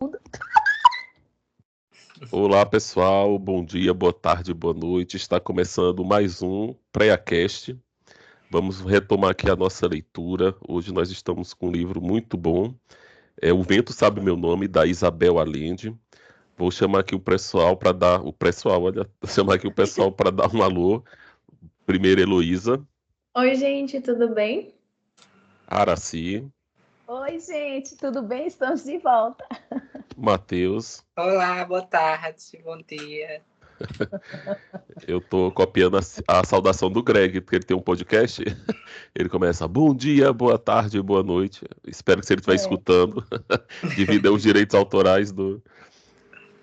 tudo. Olá, pessoal. Bom dia, boa tarde, boa noite. Está começando mais um PreaCast. Vamos retomar aqui a nossa leitura. Hoje nós estamos com um livro muito bom. É O Vento Sabe Meu Nome, da Isabel Allende. Vou chamar aqui o pessoal para dar... Vou chamar aqui o pessoal para dar um alô. Primeiro, Heloísa. Oi, gente, tudo bem? Araci. Oi, gente, tudo bem? Estamos de volta. Matheus. Olá, boa tarde, bom dia. Eu tô copiando a saudação do Greg, porque ele tem um podcast. Ele começa, bom dia, boa tarde, boa noite. Espero que se ele estiver escutando, divida os direitos autorais do...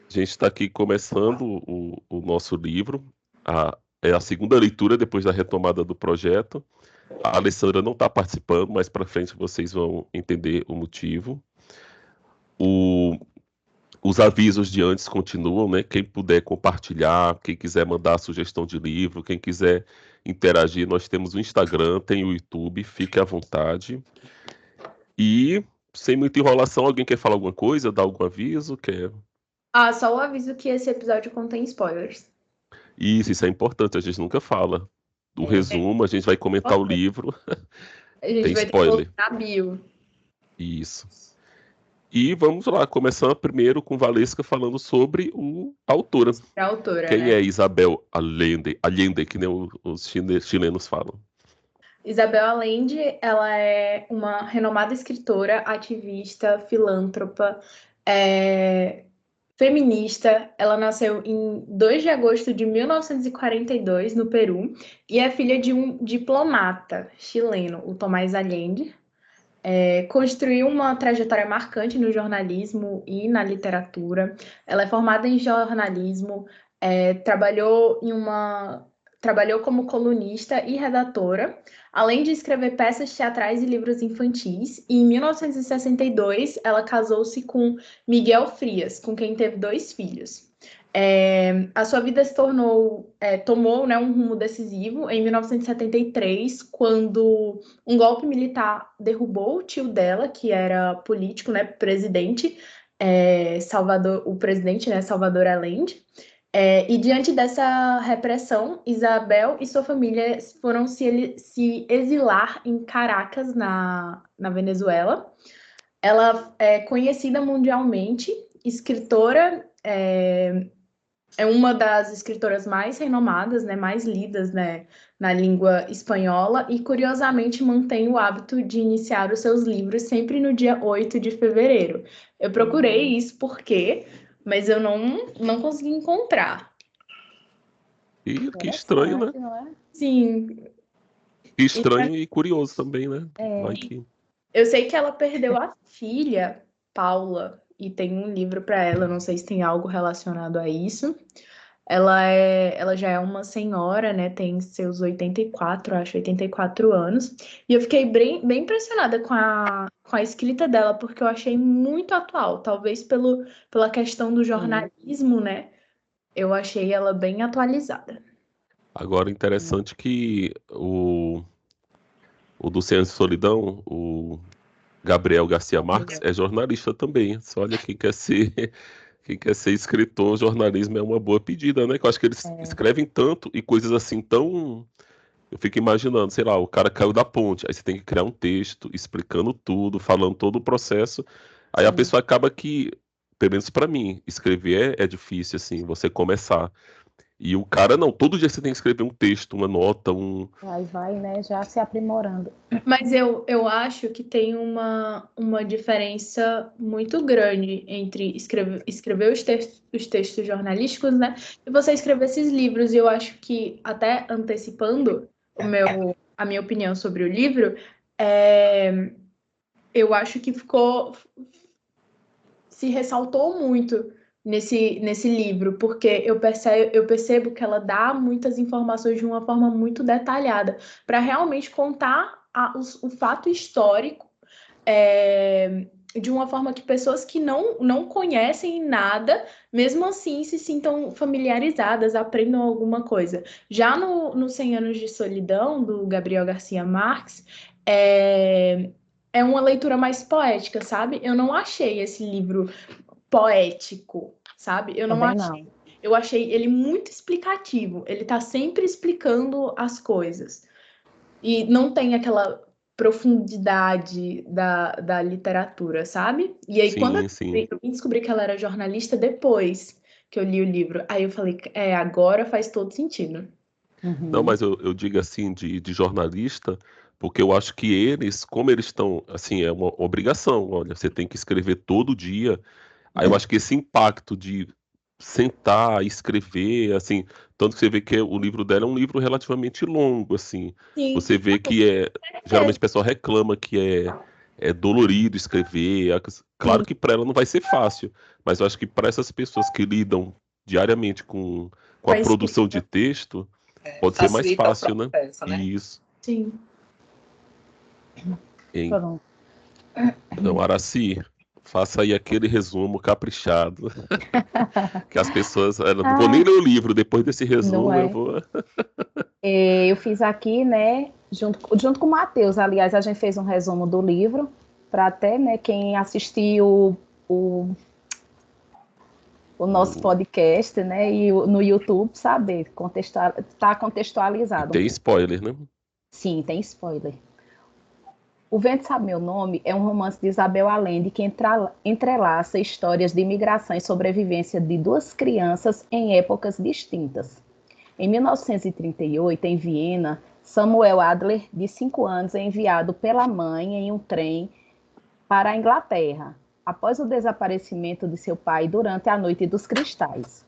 A gente está aqui começando o nosso livro. É a segunda leitura depois da retomada do projeto. A Alessandra não está participando, mas para frente vocês vão entender o motivo. Os avisos de antes continuam, né? Quem puder compartilhar, quem quiser mandar sugestão de livro, quem quiser interagir, nós temos o Instagram, tem o YouTube, fique à vontade. E, sem muita enrolação, alguém quer falar alguma coisa, dar algum aviso? Só o aviso que esse episódio contém spoilers. Isso é importante, a gente nunca fala. Do resumo, a gente vai comentar o livro. A gente Tem vai spoiler. ter que colocar na bio. Isso. E vamos lá, começando primeiro com Valesca falando sobre a autora. A autora, Quem né? é Isabel Allende, que nem os chilenos falam? Isabel Allende, ela é uma renomada escritora, ativista, filântropa, feminista. Ela nasceu em 2 de agosto de 1942, no Peru, e é filha de um diplomata chileno, o Tomás Allende. Construiu uma trajetória marcante no jornalismo e na literatura. Ela é formada em jornalismo, trabalhou como colunista e redatora, além de escrever peças teatrais e livros infantis. E em 1962, ela casou-se com Miguel Frias, com quem teve 2 filhos. A sua vida tomou, né, um rumo decisivo em 1973, quando um golpe militar derrubou o tio dela, que era político, né, presidente, o presidente, né, Salvador Allende. E diante dessa repressão, Isabel e sua família foram se exilar em Caracas, na Venezuela. Ela é conhecida mundialmente, escritora, é uma das escritoras mais renomadas, né, mais lidas, né, na língua espanhola, e curiosamente mantém o hábito de iniciar os seus livros sempre no dia 8 de fevereiro. Eu procurei isso mas eu não consegui encontrar. E que estranho, né? Não é? Sim. Que estranho e curioso também, né? Eu sei que ela perdeu a filha, Paula, e tem um livro para ela, não sei se tem algo relacionado a isso. Ela já é uma senhora, né? Tem seus 84 anos. E eu fiquei bem impressionada com a escrita dela, porque eu achei muito atual. Talvez pela questão do jornalismo, né? Eu achei ela bem atualizada. Agora, interessante que o do Ciência e Solidão, o Gabriel Garcia Marques, é jornalista também. Só olha quem quer ser escritor, jornalismo é uma boa pedida, né? Que eu acho que eles escrevem tanto e coisas assim tão... Eu fico imaginando, sei lá, o cara caiu da ponte, aí você tem que criar um texto explicando tudo, falando todo o processo. Aí a pessoa acaba que, pelo menos pra mim, escrever é difícil, assim, você começar. E o cara não, todo dia você tem que escrever um texto, uma nota, Aí vai, né, já se aprimorando. Mas eu acho que tem uma diferença muito grande entre escrever os textos jornalísticos, né? E você escrever esses livros. E eu acho que, até antecipando a minha opinião sobre o livro, eu acho que se ressaltou muito nesse livro, porque eu percebo que ela dá muitas informações de uma forma muito detalhada, para realmente contar o fato histórico de uma forma que pessoas que não conhecem nada, mesmo assim se sintam familiarizadas, aprendam alguma coisa. Já no 100 Anos de Solidão, do Gabriel Garcia Marques, é uma leitura mais poética, sabe? Eu não achei esse livro poético, sabe? Eu não Também achei. não. Eu achei ele muito explicativo. Ele tá sempre explicando as coisas. E não tem aquela profundidade da literatura, sabe? E aí, quando Sim, sim. eu vim descobrir que ela era jornalista depois que eu li o livro, aí eu falei, agora faz todo sentido. Não, Uhum. mas eu digo assim de jornalista, porque eu acho que eles, como eles estão, assim, é uma obrigação. Olha, você tem que escrever todo dia. Aí eu acho que esse impacto de sentar, escrever, assim, tanto que você vê que o livro dela é um livro relativamente longo, assim. Sim, Você vê que geralmente é, o pessoal reclama que é dolorido escrever. Claro sim, que para ela não vai ser fácil, mas eu acho que para essas pessoas que lidam diariamente com com a a produção de escrita. texto, pode ser mais Facilita o fácil, né? processo, né? Isso. Sim. Pronto. Então, Araci, faça aí aquele resumo caprichado, que as pessoas, não vou nem Ah, ler o livro, depois desse não resumo eu é. vou. Eu fiz aqui, né, junto com o Matheus, aliás, a gente fez um resumo do livro, para até, né, quem assistiu o, o nosso o- podcast, né, e no YouTube saber, tá E contextualizado um tem pouco. spoiler, né? Sim, tem spoiler. O Vento Sabe Meu Nome é um romance de Isabel Allende que entrelaça histórias de imigração e sobrevivência de duas crianças em épocas distintas. Em 1938, em Viena, Samuel Adler, de 5 anos, é enviado pela mãe em um trem para a Inglaterra, após o desaparecimento de seu pai durante a Noite dos Cristais.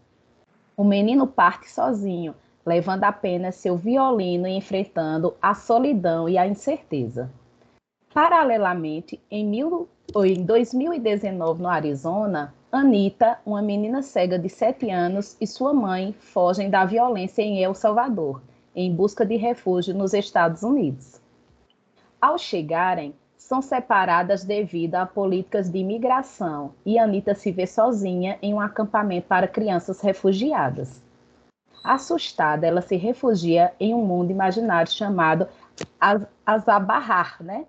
O menino parte sozinho, levando apenas seu violino e enfrentando a solidão e a incerteza. Paralelamente, em 2019, no Arizona, Anita, uma menina cega de 7 anos, e sua mãe fogem da violência em El Salvador, em busca de refúgio nos Estados Unidos. Ao chegarem, são separadas devido a políticas de imigração e Anita se vê sozinha em um acampamento para crianças refugiadas. Assustada, ela se refugia em um mundo imaginário chamado Azabahar, né?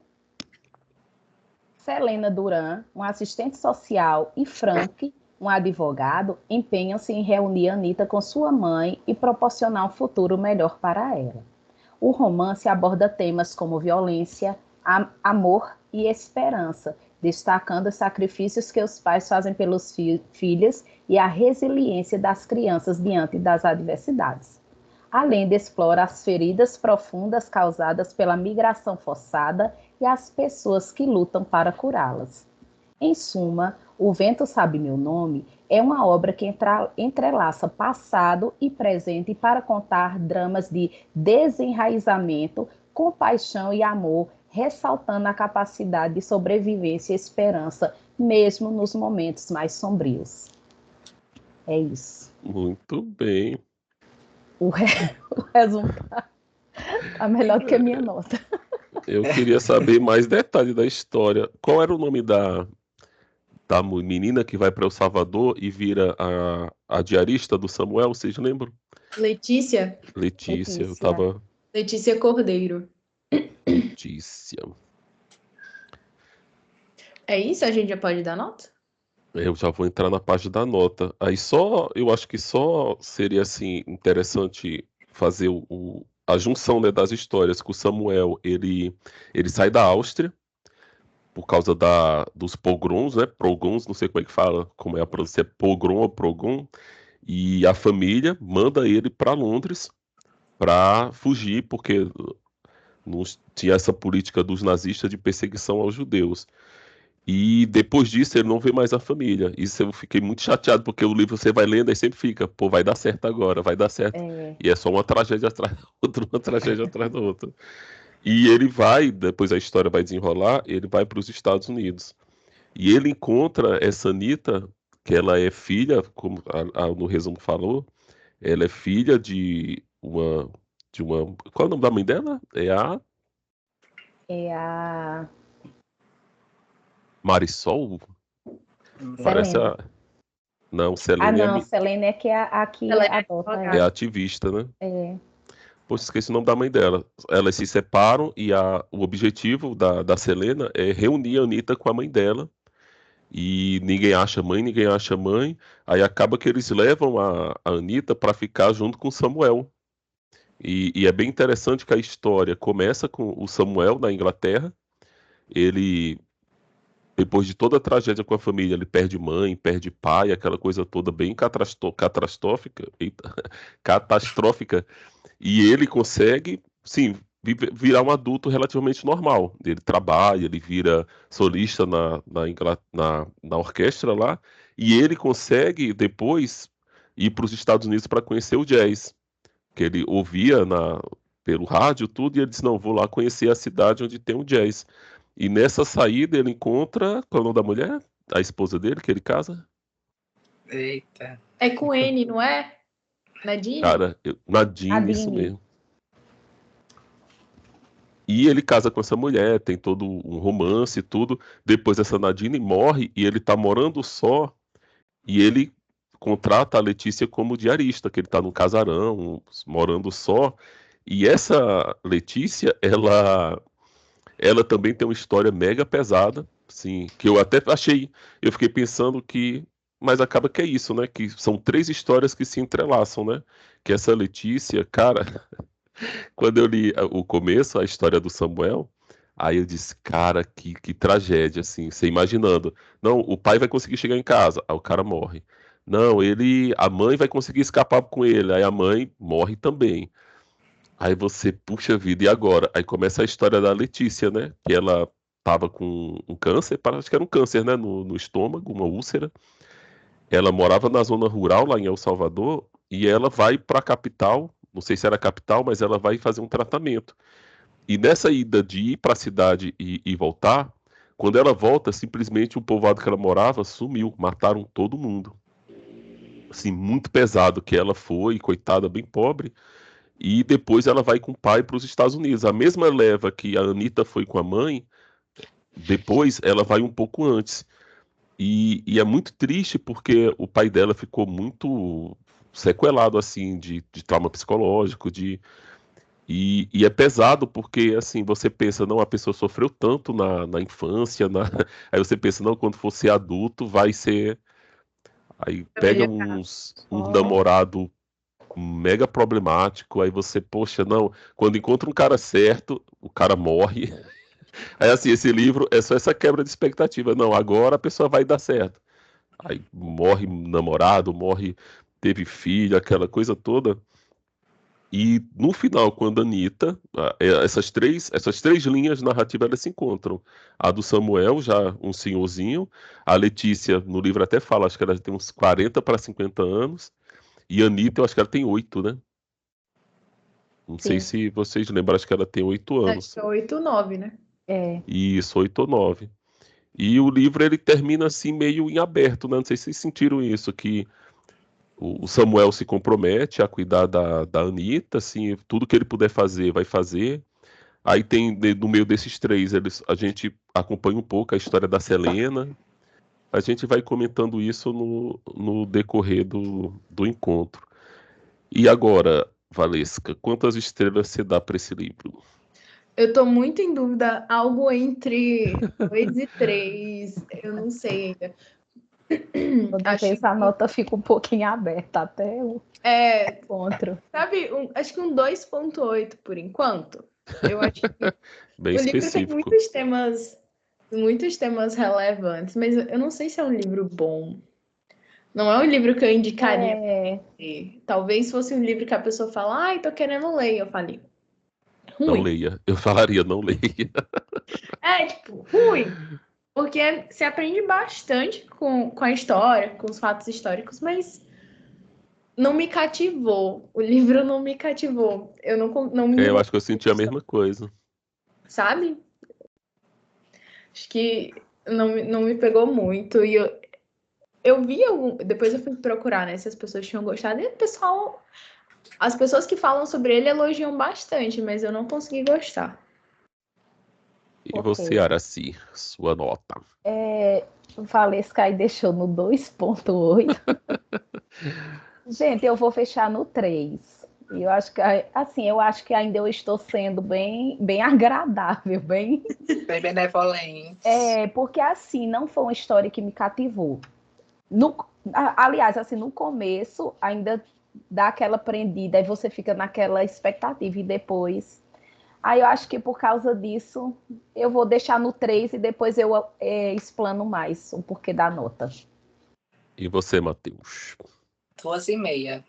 Selena Duran, um assistente social, e Frank, um advogado, empenham-se em reunir Anita com sua mãe e proporcionar um futuro melhor para ela. O romance aborda temas como violência, amor e esperança, destacando os sacrifícios que os pais fazem pelos filhos e a resiliência das crianças diante das adversidades. Além de explorar as feridas profundas causadas pela migração forçada e as pessoas que lutam para curá-las. Em suma, O Vento Sabe Meu Nome é uma obra que entrelaça passado e presente para contar dramas de desenraizamento, compaixão e amor, ressaltando a capacidade de sobrevivência e esperança, mesmo nos momentos mais sombrios. É isso. Muito bem. O, o resumo tá melhor do que a minha nota. Eu queria saber mais detalhes da história. Qual era o nome da menina que vai para El Salvador e vira a diarista do Samuel? Vocês lembram? Letícia? Letícia, eu Letícia. tava. Letícia Cordeiro. Letícia. É isso? A gente já pode dar nota? Eu já vou entrar na página da nota. Aí eu acho que só seria assim interessante fazer a junção, né, das histórias que o Samuel, ele sai da Áustria por causa dos pogroms, né? Pogroms, não sei como é que fala, como é a pronúncia, é pogrom ou progrom, e a família manda ele para Londres para fugir porque não tinha essa política dos nazistas de perseguição aos judeus. E depois disso ele não vê mais a família. Isso eu fiquei muito chateado, porque o livro você vai lendo e sempre fica, pô, vai dar certo agora, vai dar certo. É, E é só uma tragédia atrás da outra, uma tragédia atrás da outra. E ele vai, depois a história vai desenrolar, ele vai para os Estados Unidos. E ele encontra essa Anitta, que ela é filha, como no resumo falou, ela é filha de uma. Qual é o nome da mãe dela? É a é a Marisol? Parece Selene. a. Não, Ah, Selene não, Selene é que é a que Ela é adota é ela. advogada. ativista, né? É, Poxa, esqueci o nome da mãe dela. Elas se separam e o objetivo da Selena é reunir a Anitta com a mãe dela E ninguém acha mãe, ninguém acha mãe. Aí acaba que eles levam a Anitta para ficar junto com o Samuel. E é bem interessante que a história começa com o Samuel na Inglaterra. Ele, depois de toda a tragédia com a família, ele perde mãe, perde pai, aquela coisa toda bem catastrófica, eita, catastrófica. E ele consegue, sim, virar um adulto relativamente normal. Ele trabalha, ele vira solista na orquestra lá, e ele consegue depois ir para os Estados Unidos para conhecer o jazz, que ele ouvia pelo rádio tudo, e ele disse, não, vou lá conhecer a cidade onde tem o jazz. E nessa saída ele encontra, qual é o nome da mulher? A esposa dele, que ele casa? Eita. É com N, não é? Nadine? Cara, Nadine, isso Nadine. mesmo. E ele casa com essa mulher, tem todo um romance e tudo. Depois essa Nadine morre e ele tá morando só. E ele contrata a Letícia como diarista, que ele tá num casarão, morando só. E essa Letícia, ela também tem uma história mega pesada, assim, que eu até achei, eu fiquei pensando que, mas acaba que é isso, né? Que são três histórias que se entrelaçam, né? Que essa Letícia, cara, quando eu li o começo, a história do Samuel, aí eu disse, cara, que tragédia, assim, você imaginando. Não, o pai vai conseguir chegar em casa, aí o cara morre. Não, a mãe vai conseguir escapar com ele, aí a mãe morre também. Aí você, puxa vida, e agora? Aí começa a história da Letícia, né? Que ela tava com um câncer, parece que era um câncer, né? No estômago, uma úlcera. Ela morava na zona rural, lá em El Salvador, e ela vai para a capital, não sei se era a capital, mas ela vai fazer um tratamento. E nessa ida de ir para a cidade e voltar, quando ela volta, simplesmente o povoado que ela morava sumiu, mataram todo mundo. Assim, muito pesado que ela foi, coitada, bem pobre. E depois ela vai com o pai para os Estados Unidos. A mesma leva que a Anitta foi com a mãe, depois ela vai um pouco antes. E é muito triste porque o pai dela ficou muito sequelado, assim, de trauma psicológico, e é pesado porque, assim, você pensa, não, a pessoa sofreu tanto na infância, aí você pensa, não, quando for ser adulto vai ser. Aí pega uns Só namorado mega problemático, aí você, poxa, não, quando encontra um cara certo, o cara morre. Aí, assim, esse livro é só essa quebra de expectativa. Não, agora a pessoa vai dar certo. Aí morre namorado, morre, teve filho, aquela coisa toda. E no final, quando a Anitta, essas três linhas narrativas elas se encontram. A do Samuel, já um senhorzinho, a Letícia, no livro até fala, acho que ela tem uns 40 para 50 anos, e a Anitta, eu acho que ela tem 8, né? Não sei sim. se vocês lembram, acho que ela tem 8 Acho anos. que é 8 ou 9, né? É. Isso, 8 ou 9. E o livro ele termina assim meio em aberto, né? Não sei se vocês sentiram isso, que o Samuel se compromete a cuidar da Anitta, assim, tudo que ele puder fazer, vai fazer. Aí tem, no meio desses três, a gente acompanha um pouco a história da Selena. A gente vai comentando isso no decorrer do encontro. E agora, Valesca, quantas estrelas você dá para esse livro? Eu tô muito em dúvida, algo entre 2 e 3, eu não sei ainda. Toda Acho vez a que, nota fica um pouquinho aberta até o encontro. sabe, acho que um 2,8 por enquanto. Eu acho que Bem o livro tem específico. muitos temas relevantes, mas eu não sei se é um livro bom. Não é um livro que eu indicaria É, pra ler. Talvez fosse um livro que a pessoa fala, ai, tô querendo ler. Eu falei, Não ruim. leia. Eu falaria, não leia. É, tipo, ruim. Porque se aprende bastante com a história, com os fatos históricos, mas não me cativou. O livro não me cativou. Eu não me Eu envolvi, acho que eu senti a mesma coisa. sabe? Acho que não me pegou muito. E eu vi algum. Depois eu fui procurar, né? Se as pessoas tinham gostado. E o pessoal. As pessoas que falam sobre ele elogiam bastante, mas eu não consegui gostar. E você, ok. Araci, sua nota? Valesca aí deixou no 2,8. Gente, eu vou fechar no 3. E eu acho que, assim, eu acho que ainda eu estou sendo bem agradável, bem... Bem benevolente. Porque, assim, não foi uma história que me cativou. Aliás, assim, no começo ainda dá aquela prendida, aí você fica naquela expectativa e depois... Aí eu acho que por causa disso eu vou deixar no 3 e depois eu explano mais o porquê da nota. E você, Matheus? 2,5.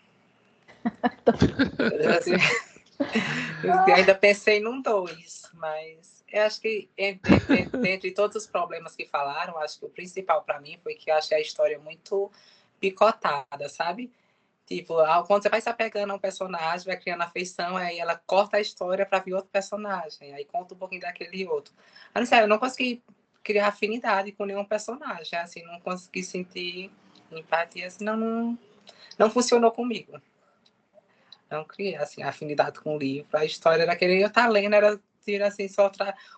Eu ainda pensei num 2, mas eu acho que dentre todos os problemas que falaram, acho que o principal para mim foi que eu achei a história muito picotada, sabe? Tipo, quando você vai se apegando a um personagem, vai criando afeição, aí ela corta a história para vir outro personagem, aí conta um pouquinho daquele outro. Mas, sério, eu não consegui criar afinidade com nenhum personagem, assim, não consegui sentir empatia, assim, não funcionou comigo. Não criei, assim, afinidade com o livro. A história era aquele, eu tá lendo, era assim, só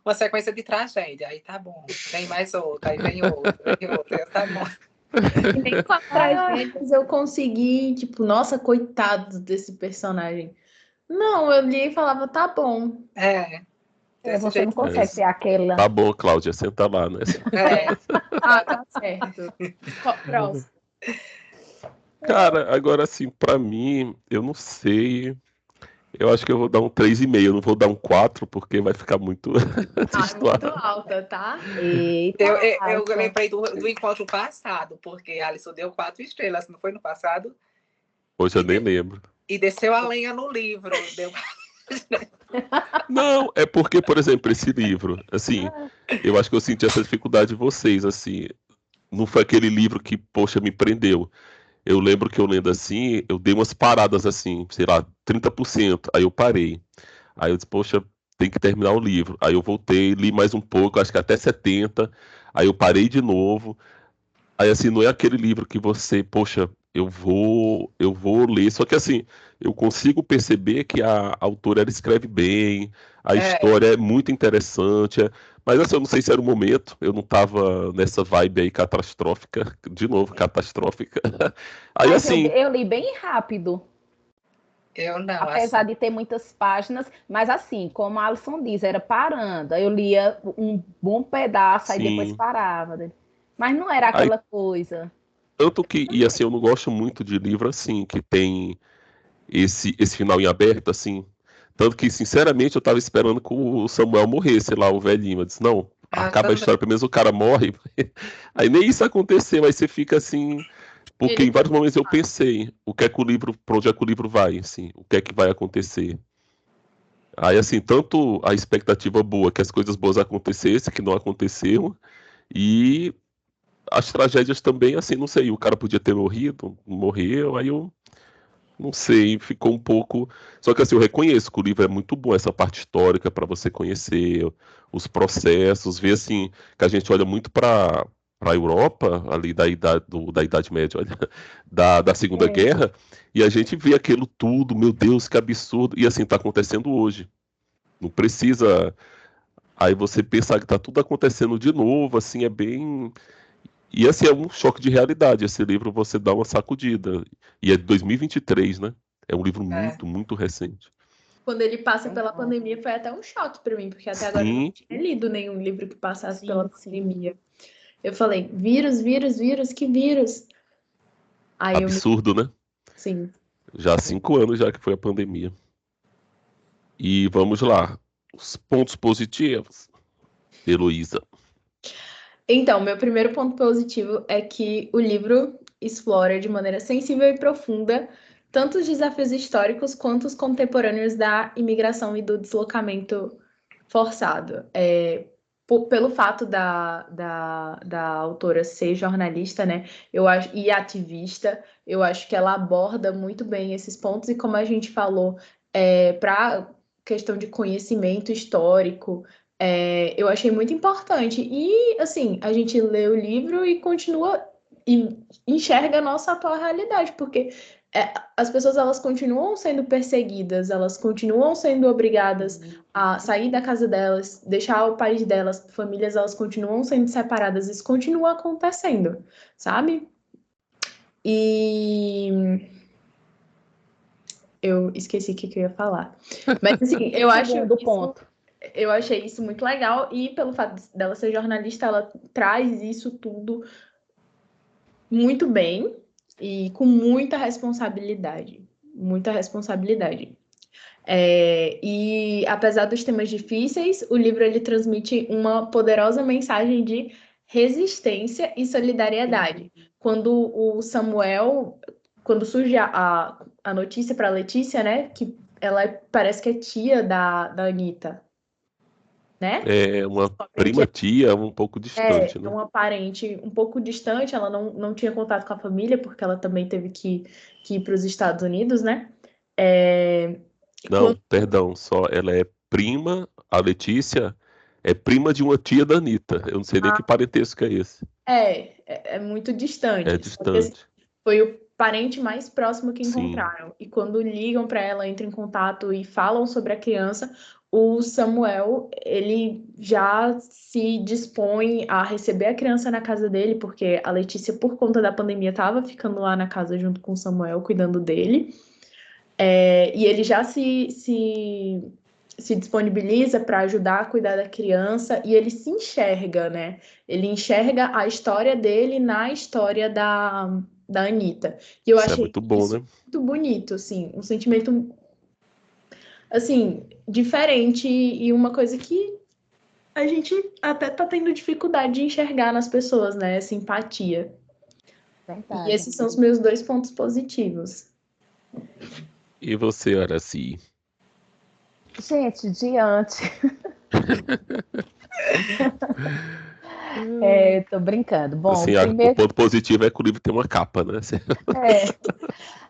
uma sequência de tragédia. Aí tá bom, vem mais outra, aí vem outra, aí tá bom. E nem com as tragédias eu consegui, tipo, nossa, coitado desse personagem. Não, eu li e falava, tá bom. Você não consegue ter aquela... Tá bom, Cláudia, senta lá, né? Tá certo. Próximo. Cara, agora assim, pra mim, eu não sei. Eu acho que eu vou dar um 3,5, eu não vou dar um 4, porque vai ficar muito Muito alta, tá? Eita, eu lembrei do encontro passado, porque a Alisson deu 4 estrelas, não foi no passado? Hoje eu nem lembro. E desceu a lenha no livro. Não, é porque, por exemplo, esse livro, assim, eu acho que eu senti essa dificuldade de vocês, assim. Não foi aquele livro que, poxa, me prendeu. Eu lembro que eu lendo assim, eu dei umas paradas assim, sei lá, 30%. Aí eu parei. Aí eu disse, poxa, tem que terminar o livro. Aí eu voltei, li mais um pouco, acho que até 70. Aí eu parei de novo. Aí assim, não é aquele livro que você, poxa, eu vou ler. Só que assim, eu consigo perceber que a autora ela escreve bem, a história é muito interessante. Mas assim, eu não sei se era o momento, eu não tava nessa vibe aí catastrófica, de novo, catastrófica. Aí Mas assim, eu li bem rápido. Eu não, Apesar assim. de ter muitas páginas, mas assim, como a Alison diz, era parando. Eu lia um bom pedaço, aí depois sim. parava. Mas não era Aí, aquela coisa. tanto que, e assim, eu não gosto muito de livro assim, que tem esse final em aberto, assim. Tanto que, sinceramente, eu tava esperando que o Samuel morresse lá, o velhinho. Eu disse, não, acaba a história, pelo menos o cara morre. Aí nem isso aconteceu, aí você fica assim. Porque em vários momentos eu pensei, o que é que o livro, pra onde é que o livro vai, assim, o que é que vai acontecer. Aí, assim, tanto a expectativa boa, que as coisas boas acontecessem, que não aconteceram, e as tragédias também, assim, não sei, o cara podia ter morrido, não morreu, aí eu não sei, ficou um pouco. Só que assim, eu reconheço que o livro é muito bom, essa parte histórica para você conhecer os processos, ver assim, que a gente olha muito para a Europa, ali da Idade Média, olha, da Segunda Guerra, e a gente vê aquilo tudo, meu Deus, que absurdo, e assim, está acontecendo hoje. Não precisa. Aí você pensar que está tudo acontecendo de novo, assim, é bem. E assim, é um choque de realidade. Esse livro você dá uma sacudida. E é de 2023, né? É um livro muito, muito recente. Quando ele passa pela pandemia, foi até um choque para mim, porque até agora eu não tinha lido nenhum livro que passasse pela pandemia. Eu falei, vírus, vírus, vírus, que vírus? Aí Absurdo, né? Sim. Já há 5 anos já que foi a pandemia. E vamos lá. Os pontos positivos. Heloísa. Então, meu primeiro ponto positivo é que o livro explora de maneira sensível e profunda tanto os desafios históricos quanto os contemporâneos da imigração e do deslocamento forçado. Pelo fato da autora ser jornalista, né, eu acho, e ativista, eu acho que ela aborda muito bem esses pontos, e como a gente falou, para questão de conhecimento histórico, eu achei muito importante. E, assim, a gente lê o livro e continua e enxerga a nossa atual realidade, porque as pessoas elas continuam sendo perseguidas, elas continuam sendo obrigadas a sair da casa delas, deixar o país delas, famílias elas continuam sendo separadas, isso continua acontecendo, sabe? E eu esqueci o que eu ia falar. Mas assim, eu acho do ponto. Eu achei isso muito legal, e pelo fato dela ser jornalista, ela traz isso tudo muito bem e com muita responsabilidade. Muita responsabilidade. E apesar dos temas difíceis, o livro ele transmite uma poderosa mensagem de resistência e solidariedade. Quando o Samuel, quando surge a notícia para a Letícia, né, que ela parece que é tia da Anitta, né? É uma prima tia um pouco distante, É né? uma parente um pouco distante, ela não tinha contato com a família, porque ela também teve que ir para os Estados Unidos, né? Não, perdão, só ela é prima, a Letícia é prima de uma tia da Anitta. Eu não sei nem que parentesco é esse. É muito distante. É Só que, assim, distante. foi o parente mais próximo que Sim. encontraram. E quando ligam para ela, entram em contato e falam sobre a criança, o Samuel, ele já se dispõe a receber a criança na casa dele, porque a Letícia, por conta da pandemia, estava ficando lá na casa junto com o Samuel, cuidando dele. E ele já se disponibiliza para ajudar a cuidar da criança, e ele se enxerga, né? Ele enxerga a história dele na história da Anitta. E eu Isso é achei muito bom, isso né? muito bonito, assim, um sentimento, assim, diferente, e uma coisa que a gente até tá tendo dificuldade de enxergar nas pessoas, né? Essa empatia. E Verdade. esses são os meus 2 pontos positivos. E você, Araci? Gente, diante. Tô brincando. Bom, Assim, o primeiro. ponto positivo é que o livro tem uma capa, né?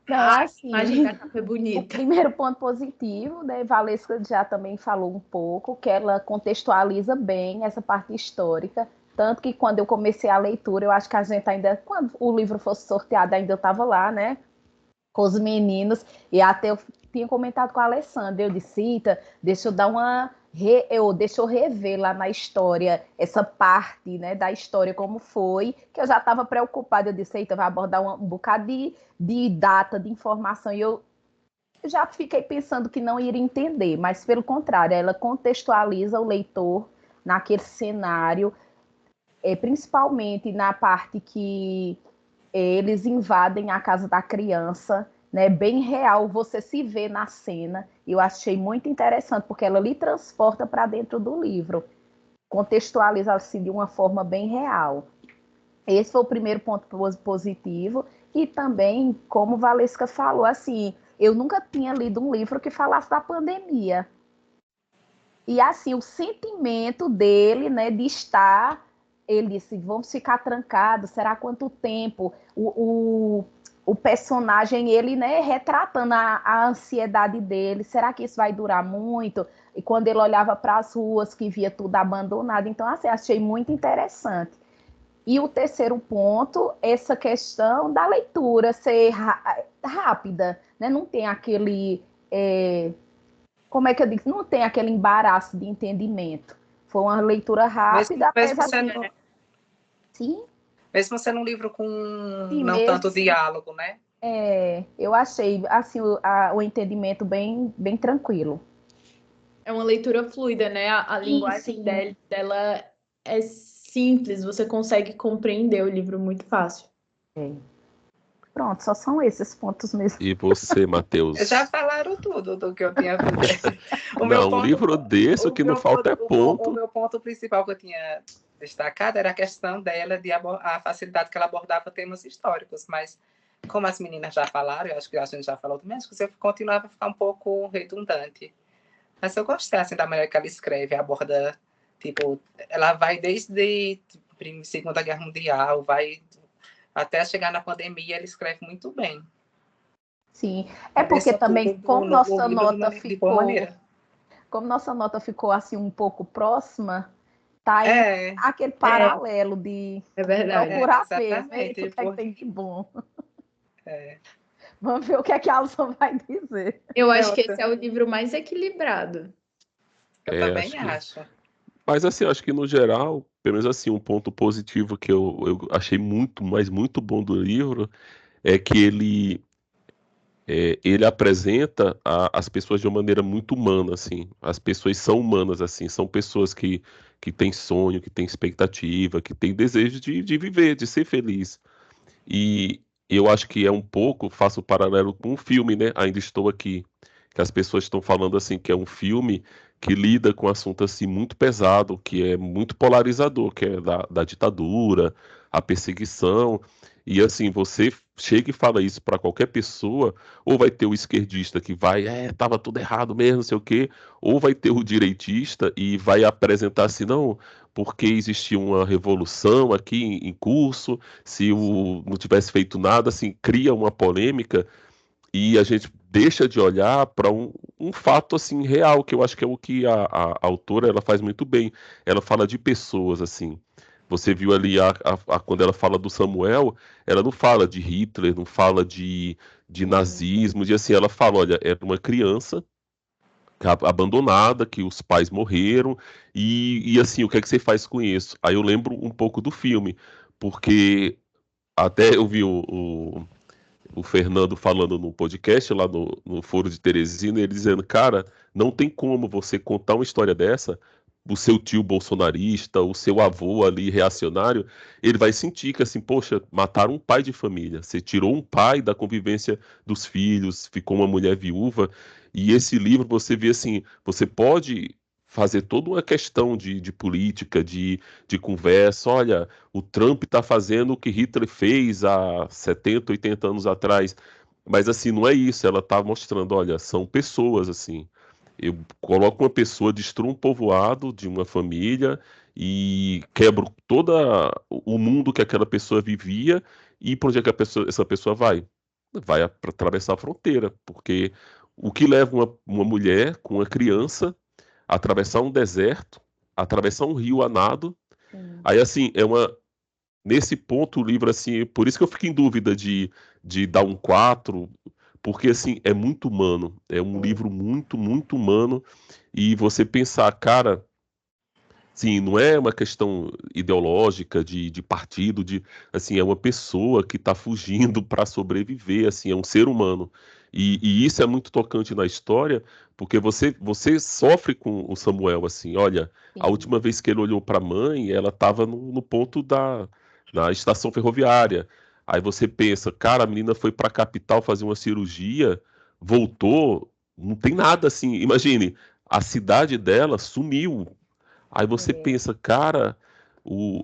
Não, A assim. imagem da capa é O bonita. primeiro ponto positivo, né? Valesca já também falou um pouco, que ela contextualiza bem essa parte histórica. Tanto que quando eu comecei a leitura, eu acho que a gente ainda, quando o livro fosse sorteado, ainda eu estava lá, né? Com os meninos, e até eu tinha comentado com a Alessandra, eu disse, Cita, deixa eu dar uma deixa eu rever lá na história essa parte, né, da história como foi, que eu já estava preocupada, eu disse, Eita, vai abordar um bocado de data, de informação, e eu já fiquei pensando que não iria entender, mas pelo contrário, ela contextualiza o leitor naquele cenário, principalmente na parte que eles invadem a casa da criança, né? Bem real, você se vê na cena. Eu achei muito interessante, porque ela lhe transporta para dentro do livro, contextualiza assim de uma forma bem real. Esse foi o primeiro ponto positivo. E também, como Valesca falou, assim, eu nunca tinha lido um livro que falasse da pandemia. E assim, o sentimento dele, né, de estar, ele disse, vamos ficar trancados, será quanto tempo? O personagem, ele, né, retratando a ansiedade dele, será que isso vai durar muito? E quando ele olhava para as ruas, que via tudo abandonado, então, assim, achei muito interessante. E o terceiro ponto, essa questão da leitura ser rápida, né? Não tem aquele... como é que eu digo? Não tem aquele embaraço de entendimento. Foi uma leitura rápida, mesmo apesar de... sendo, Sim, mesmo sendo um livro com sim, não tanto diálogo, né? eu achei assim, o entendimento bem tranquilo. É uma leitura fluida, né? A linguagem dela é simples, você consegue compreender o livro muito fácil. Pronto, só são esses pontos mesmo. E você, Matheus? Já falaram tudo do que eu tinha visto. Um livro desse, o que não falta é ponto. O meu ponto principal que eu tinha destacado era a questão dela, a facilidade que ela abordava temas históricos, mas como as meninas já falaram, eu acho que a gente já falou também, acho que você continuava a ficar um pouco redundante. Mas eu gostei assim, da maneira que ela escreve, aborda, tipo, ela vai desde Segunda Guerra Mundial, vai até chegar na pandemia, ela escreve muito bem. Sim, porque também, como nossa nota ficou assim um pouco próxima, tá aí aquele paralelo de procurar mesmo. Eita, o que é que tem de bom? Vamos ver o que é que a Alison vai dizer. Eu acho que esse é o livro mais equilibrado. Eu também acho. Mas assim, acho que no geral, pelo menos assim, um ponto positivo que eu achei muito, mas muito bom do livro é que ele apresenta as pessoas de uma maneira muito humana, assim. As pessoas são humanas, assim, são pessoas que têm sonho, que têm expectativa, que têm desejo de viver, de ser feliz. E eu acho que é um pouco, faço o paralelo com um filme, né? Ainda Estou Aqui, que as pessoas estão falando assim que é um filme que lida com um assunto assim muito pesado, que é muito polarizador, que é da ditadura, a perseguição. E assim, você chega e fala isso para qualquer pessoa, ou vai ter o esquerdista que vai, tava tudo errado mesmo, não sei o quê, ou vai ter o direitista e vai apresentar assim, não, porque existia uma revolução aqui em curso, se não tivesse feito nada, assim, cria uma polêmica e a gente deixa de olhar para um fato assim real, que eu acho que é o que a autora ela faz muito bem. Ela fala de pessoas assim. Você viu ali quando ela fala do Samuel, ela não fala de Hitler, não fala de nazismo, de assim, ela fala, olha, era uma criança abandonada, que os pais morreram, e assim, o que é que você faz com isso? Aí eu lembro um pouco do filme, porque até eu vi o Fernando falando no podcast lá no Foro de Teresina, ele dizendo, cara, não tem como você contar uma história dessa, o seu tio bolsonarista, o seu avô ali reacionário, ele vai sentir que assim, poxa, mataram um pai de família, você tirou um pai da convivência dos filhos, ficou uma mulher viúva, e esse livro você vê assim, você pode fazer toda uma questão de política, de conversa, olha, o Trump está fazendo o que Hitler fez há 70, 80 anos atrás. Mas assim, não é isso. Ela está mostrando, olha, são pessoas assim. Eu coloco uma pessoa, destruo um povoado de uma família e quebro todo o mundo que aquela pessoa vivia e para onde é que essa pessoa vai? Vai para atravessar a fronteira, porque o que leva uma mulher com uma criança a atravessar um deserto, a atravessar um rio a nado. Aí, assim, nesse ponto, o livro, assim, por isso que eu fico em dúvida de dar um 4 porque, assim, é muito humano. É um livro muito, muito humano. E você pensar, cara, sim, não é uma questão ideológica de partido, assim, é uma pessoa que está fugindo para sobreviver, assim, é um ser humano. E isso é muito tocante na história, porque você sofre com o Samuel, assim, olha, a Sim. última vez que ele olhou para a mãe, ela estava no ponto na estação ferroviária. Aí você pensa, cara, a menina foi para a capital fazer uma cirurgia, voltou, não tem nada assim. Imagine, a cidade dela sumiu. Aí você É, pensa, cara,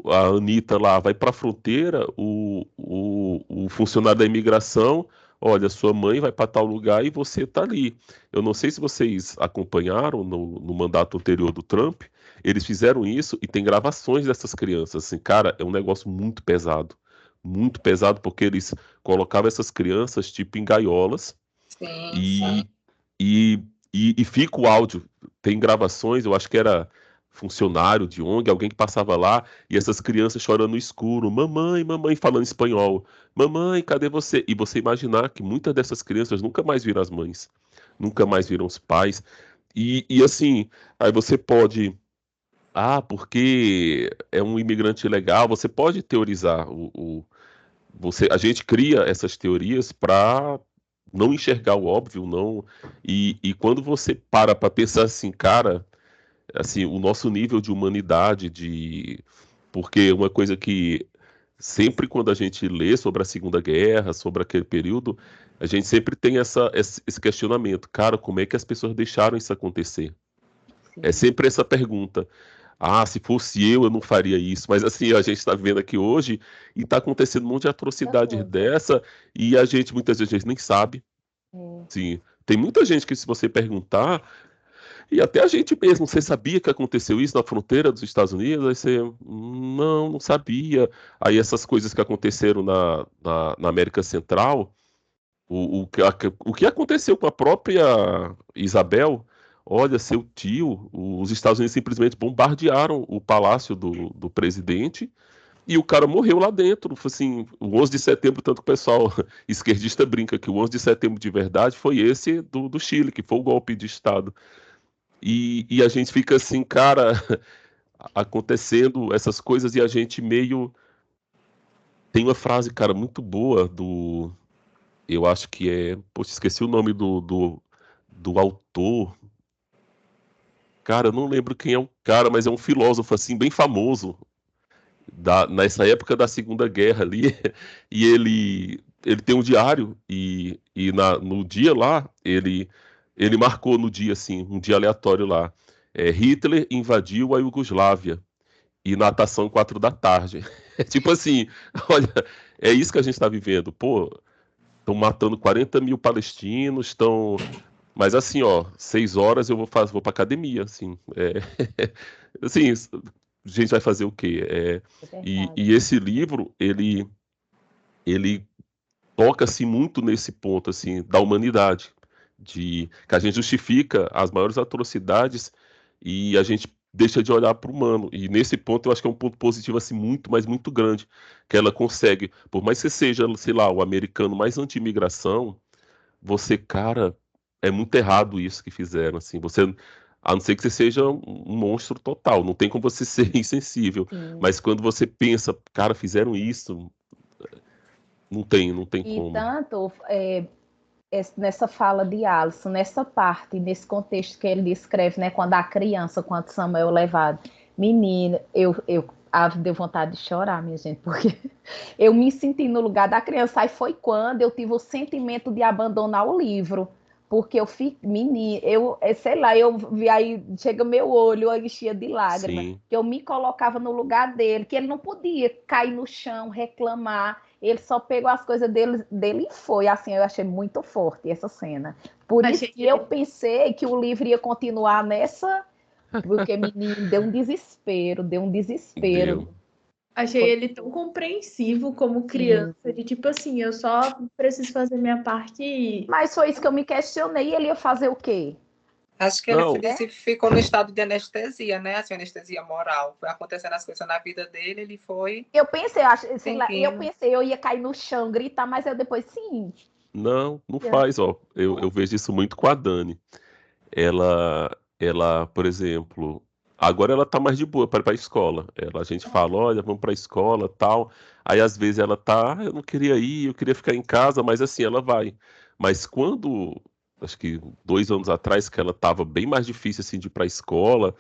a Anitta lá vai para a fronteira, o funcionário da imigração, olha, sua mãe vai para tal lugar e você tá ali. Eu não sei se vocês acompanharam no mandato anterior do Trump, eles fizeram isso e tem gravações dessas crianças. Assim, cara, é um negócio muito pesado, porque eles colocavam essas crianças tipo em gaiolas Sim, sim. e, e, e fica o áudio. Tem gravações, eu acho que era funcionário de ONG, alguém que passava lá, e essas crianças chorando no escuro, mamãe, mamãe, falando espanhol, mamãe, cadê você? E você imaginar que muitas dessas crianças nunca mais viram as mães, nunca mais viram os pais, e assim, aí você pode, porque é um imigrante ilegal, você pode teorizar, a gente cria essas teorias para não enxergar o óbvio, não. E quando você para pensar assim, cara, assim, o nosso nível de humanidade, porque uma coisa que sempre quando a gente lê sobre a Segunda Guerra, sobre aquele período, a gente sempre tem esse questionamento, cara, como é que as pessoas deixaram isso acontecer? É sim. sempre essa pergunta. Se fosse eu não faria isso. Mas assim, a gente está vendo aqui hoje e está acontecendo um monte de Muita atrocidade coisa. dessa e a gente muitas vezes nem sabe. É, Sim, tem muita gente que se você perguntar, e até a gente mesmo, você sabia que aconteceu isso na fronteira dos Estados Unidos? Aí você, não sabia. Aí essas coisas que aconteceram na América Central, o que aconteceu com a própria Isabel? Olha, seu tio, os Estados Unidos simplesmente bombardearam o palácio do presidente e o cara morreu lá dentro. Assim, o 11 de setembro, tanto que o pessoal esquerdista brinca que o 11 de setembro de verdade foi esse do Chile, que foi o golpe de Estado. E a gente fica assim, cara, acontecendo essas coisas e a gente meio. Tem uma frase, cara, muito boa eu acho que é. Poxa, esqueci o nome do autor. Cara, eu não lembro quem é o cara, mas é um filósofo assim bem famoso nessa época da Segunda Guerra ali. E ele tem um diário no dia lá ele marcou no dia assim, um dia aleatório lá. Hitler invadiu a Iugoslávia e natação 4 da tarde. É tipo assim, olha, é isso que a gente está vivendo. Pô, estão matando 40 mil palestinos, estão. Mas assim, ó, 6 horas eu vou pra academia, assim. Assim, a gente vai fazer o quê? É E, verdade. e esse livro, ele toca-se muito nesse ponto, assim, da humanidade, de que a gente justifica as maiores atrocidades e a gente deixa de olhar para o humano. E nesse ponto eu acho que é um ponto positivo, assim, muito, mas muito grande, que ela consegue, por mais que você seja, sei lá, o americano mais anti-imigração, você, cara, é muito errado isso que fizeram, assim, você, a não ser que você seja um monstro total, não tem como você ser insensível, Sim. mas quando você pensa, cara, fizeram isso, não tem E como. tanto nessa fala de Alisson, nessa parte, nesse contexto que ele descreve, né, quando a criança, quando Samuel é levado, menina, deu vontade de chorar, minha gente, porque eu me senti no lugar da criança, aí foi quando eu tive o sentimento de abandonar o livro, porque eu fiquei, menina, sei lá, eu vi aí, chega meu olho, eu enchia de lágrimas, Sim. que eu me colocava no lugar dele, que ele não podia cair no chão, reclamar, ele só pegou as coisas dele e foi. Assim, eu achei muito forte essa cena. Por isso Achei que eu ele, pensei que o livro ia continuar nessa. Porque, menino, deu um desespero, deu um desespero. Deu. achei Foi ele tão compreensivo como sim. criança, de tipo assim, eu só preciso fazer minha parte e Mas foi isso que eu me questionei. Ele ia fazer o quê? Acho que ele Não, ficou no estado de anestesia, né? Assim, anestesia moral. Foi acontecendo as coisas na vida dele, ele foi Eu pensei, sei lá, eu sentindo. pensei, eu ia cair no chão, gritar, mas eu depois, sim. não faz, ó. Eu vejo isso muito com a Dani. Ela, por exemplo, agora ela tá mais de boa para ir pra escola. A gente fala, olha, vamos pra escola, tal. Aí às vezes ela tá, eu não queria ir, eu queria ficar em casa, mas assim, ela vai. Mas quando, acho que 2 anos atrás, que ela tava bem mais difícil assim de ir pra escola,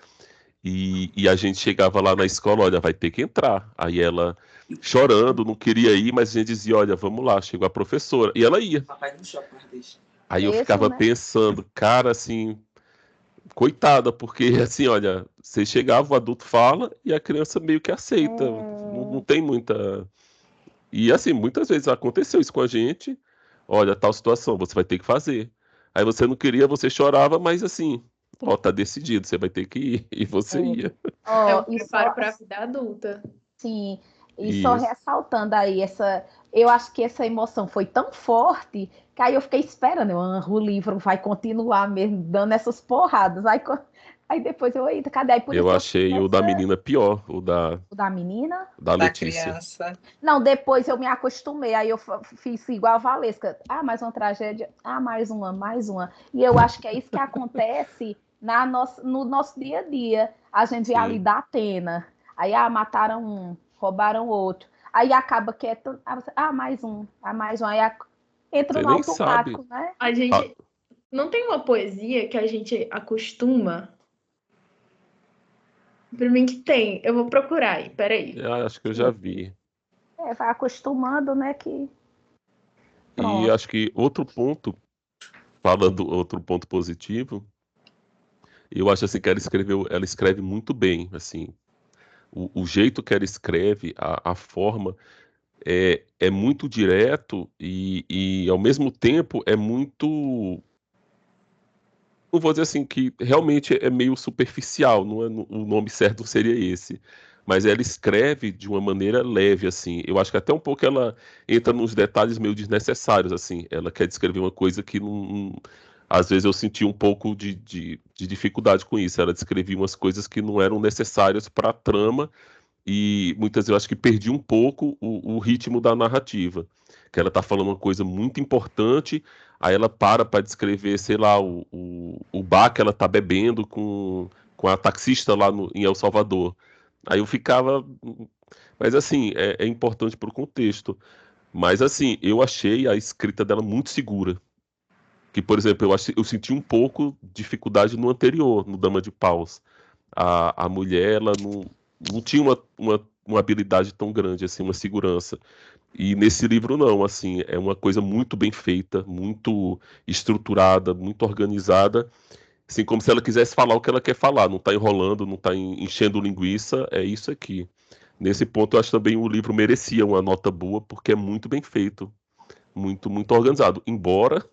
e a gente chegava lá na escola, olha, vai ter que entrar. Aí ela chorando, não queria ir, mas a gente dizia, olha, vamos lá, chegou a professora. E ela ia. Papai no shopping, deixa. Aí eu Mesmo, ficava né? pensando, cara, assim, coitada, porque assim, olha, você chegava, o adulto fala e a criança meio que aceita. Não tem muita. E assim, muitas vezes aconteceu isso com a gente. Olha, tal situação, você vai ter que fazer. Aí você não queria, você chorava, mas assim, ó, tá decidido, você vai ter que ir. E você É. ia. é Ó, um preparo para a vida adulta. sim, e só Isso. ressaltando aí eu acho que essa emoção foi tão forte que aí eu fiquei esperando, o livro vai continuar mesmo dando essas porradas. Aí depois eu, eita, cadê? Aí por Eu isso eu fiz achei o da menina pior, o da, o da menina. da Da Letícia. criança. Não, depois eu me acostumei, aí eu fiz igual a Valesca. Ah, mais uma tragédia. Ah, mais uma, mais uma. E eu acho que é isso que acontece no nosso dia a dia. A gente vê ali Sim. da Atena. Aí, mataram um, roubaram outro. Aí acaba que é. Mais um, mais um. Aí entra Você no nem sabe. automático, né? A Ah, gente não tem uma poesia que a gente acostuma. Para mim que tem. Eu vou procurar aí, peraí. acho que eu já vi. Vai acostumando, né? Que E pronto. acho que outro ponto, falando outro ponto positivo, eu acho assim que ela escreve muito bem, assim, o jeito que ela escreve, a forma é muito direto e ao mesmo tempo é muito, não vou dizer assim que realmente é meio superficial, não é, o nome certo seria esse. Mas ela escreve de uma maneira leve, assim. Eu acho que até um pouco ela entra nos detalhes meio desnecessários, assim. Ela quer descrever uma coisa que às vezes eu senti um pouco de dificuldade com isso. Ela descrevia umas coisas que não eram necessárias para a trama e muitas vezes eu acho que perdi um pouco o ritmo da narrativa. Que ela tá falando uma coisa muito importante, aí ela para descrever, sei lá, o bar que ela tá bebendo com a taxista lá em El Salvador. Aí eu ficava. Mas assim, é importante para o contexto. Mas, assim, eu achei a escrita dela muito segura. Que, por exemplo, eu senti um pouco de dificuldade no anterior, no Dama de Paus. A mulher, ela não tinha uma habilidade tão grande, assim, uma segurança. E nesse livro não, assim, é uma coisa muito bem feita, muito estruturada, muito organizada, assim, como se ela quisesse falar o que ela quer falar, não está enrolando, não está enchendo linguiça, é isso aqui. Nesse ponto, eu acho também o livro merecia uma nota boa, porque é muito bem feito, muito, muito organizado. Embora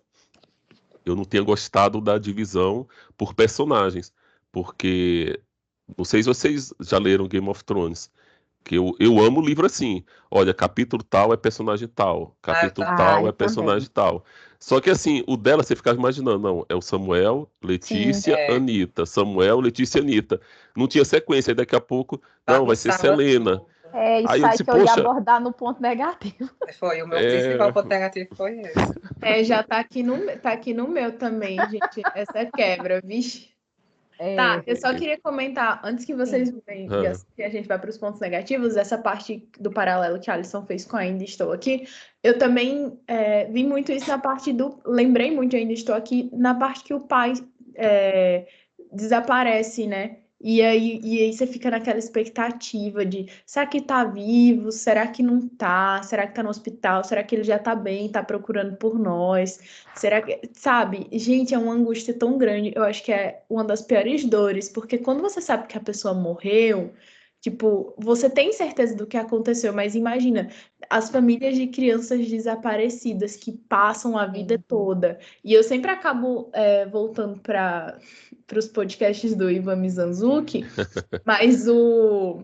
eu não tenha gostado da divisão por personagens, porque não sei se vocês já leram Game of Thrones, que eu amo o livro assim. Olha, capítulo tal é personagem tal, capítulo tal é eu também. personagem tal. Só que assim, o dela você ficava imaginando, não, é o Samuel, Sim. Letícia, Anitta, Samuel, Letícia, Anitta. Não tinha sequência, aí daqui a pouco, não, vai ser Bagunçava Selena. tudo. É Aí isso eu aí disse, que eu ia poxa, abordar no ponto negativo. Foi o meu principal é, ponto negativo foi esse. Já tá aqui no meu também, gente, essa quebra, vixe. Tá, É, eu só queria comentar, antes que vocês mudem, ah, que a gente vai para os pontos negativos, essa parte do paralelo que a Alison fez com Ainda Estou Aqui, eu também vi muito isso na parte lembrei muito de Ainda Estou Aqui, na parte que o pai desaparece, né? E aí você fica naquela expectativa de, será que tá vivo? Será que não tá? Será que tá no hospital? Será que ele já tá bem, tá procurando por nós? Será que, sabe? Gente, é uma angústia tão grande. Eu acho que é uma das piores dores, porque quando você sabe que a pessoa morreu, tipo, você tem certeza do que aconteceu, mas imagina as famílias de crianças desaparecidas que passam a vida toda. E eu sempre acabo voltando para os podcasts do Ivan Mizanzuki, mas o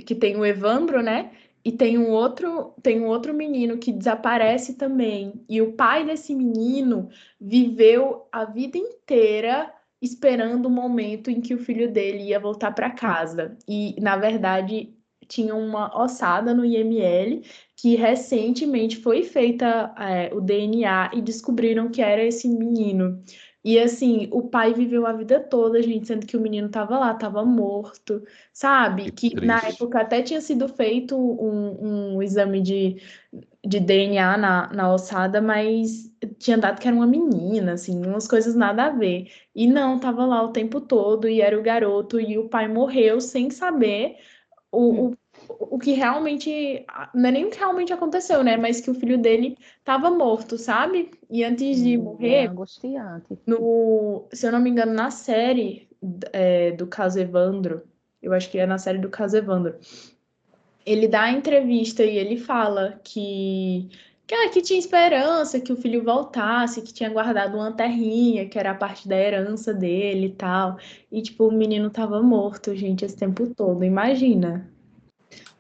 que tem o Evandro, né? E tem um outro menino que desaparece também. E o pai desse menino viveu a vida inteira esperando o momento em que o filho dele ia voltar para casa. E, na verdade, tinha uma ossada no IML que recentemente foi feita o DNA e descobriram que era esse menino. E assim, o pai viveu a vida toda, gente, sendo que o menino estava lá, estava morto, sabe? que Que na triste. época até tinha sido feito um exame de DNA na ossada, mas tinha dado que era uma menina, assim, umas coisas nada a ver. E não, tava lá o tempo todo, e era o garoto, e o pai morreu sem saber o, o, o que realmente. Não é nem o que realmente aconteceu, né? Mas que o filho dele estava morto, sabe? E antes de é morrer. angustiante. Se eu não me engano, na série do caso Evandro, eu acho que é na série do caso Evandro, ele dá a entrevista e ele fala que tinha esperança que o filho voltasse, que tinha guardado uma terrinha, que era a parte da herança dele e tal. E, tipo, o menino tava morto, gente, esse tempo todo. Imagina.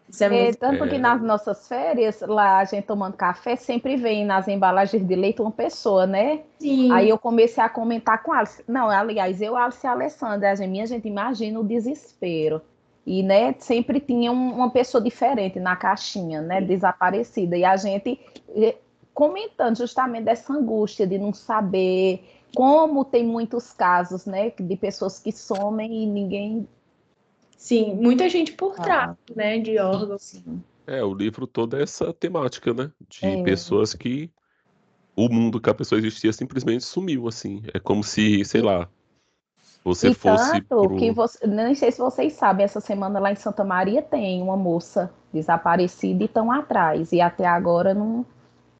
Isso é É, muito. tanto que nas nossas férias, lá a gente tomando café, sempre vem nas embalagens de leite uma pessoa, né? Aí Sim, eu comecei a comentar com a Alice. Não, aliás, eu, Alice e a Alessandra, a gente imagina o desespero. E, né, sempre tinha uma pessoa diferente na caixinha, né, desaparecida. E a gente comentando justamente dessa angústia de não saber como tem muitos casos, né, de pessoas que somem e ninguém sim, muita gente por trás, fala. né, de órgãos. Sim. O livro todo é essa temática, né? De É. pessoas que o mundo que a pessoa existia simplesmente sumiu, assim. É como se, sei lá, você E fosse tanto que pro. você, nem sei se vocês sabem, essa semana lá em Santa Maria tem uma moça desaparecida e estão atrás. E até agora não.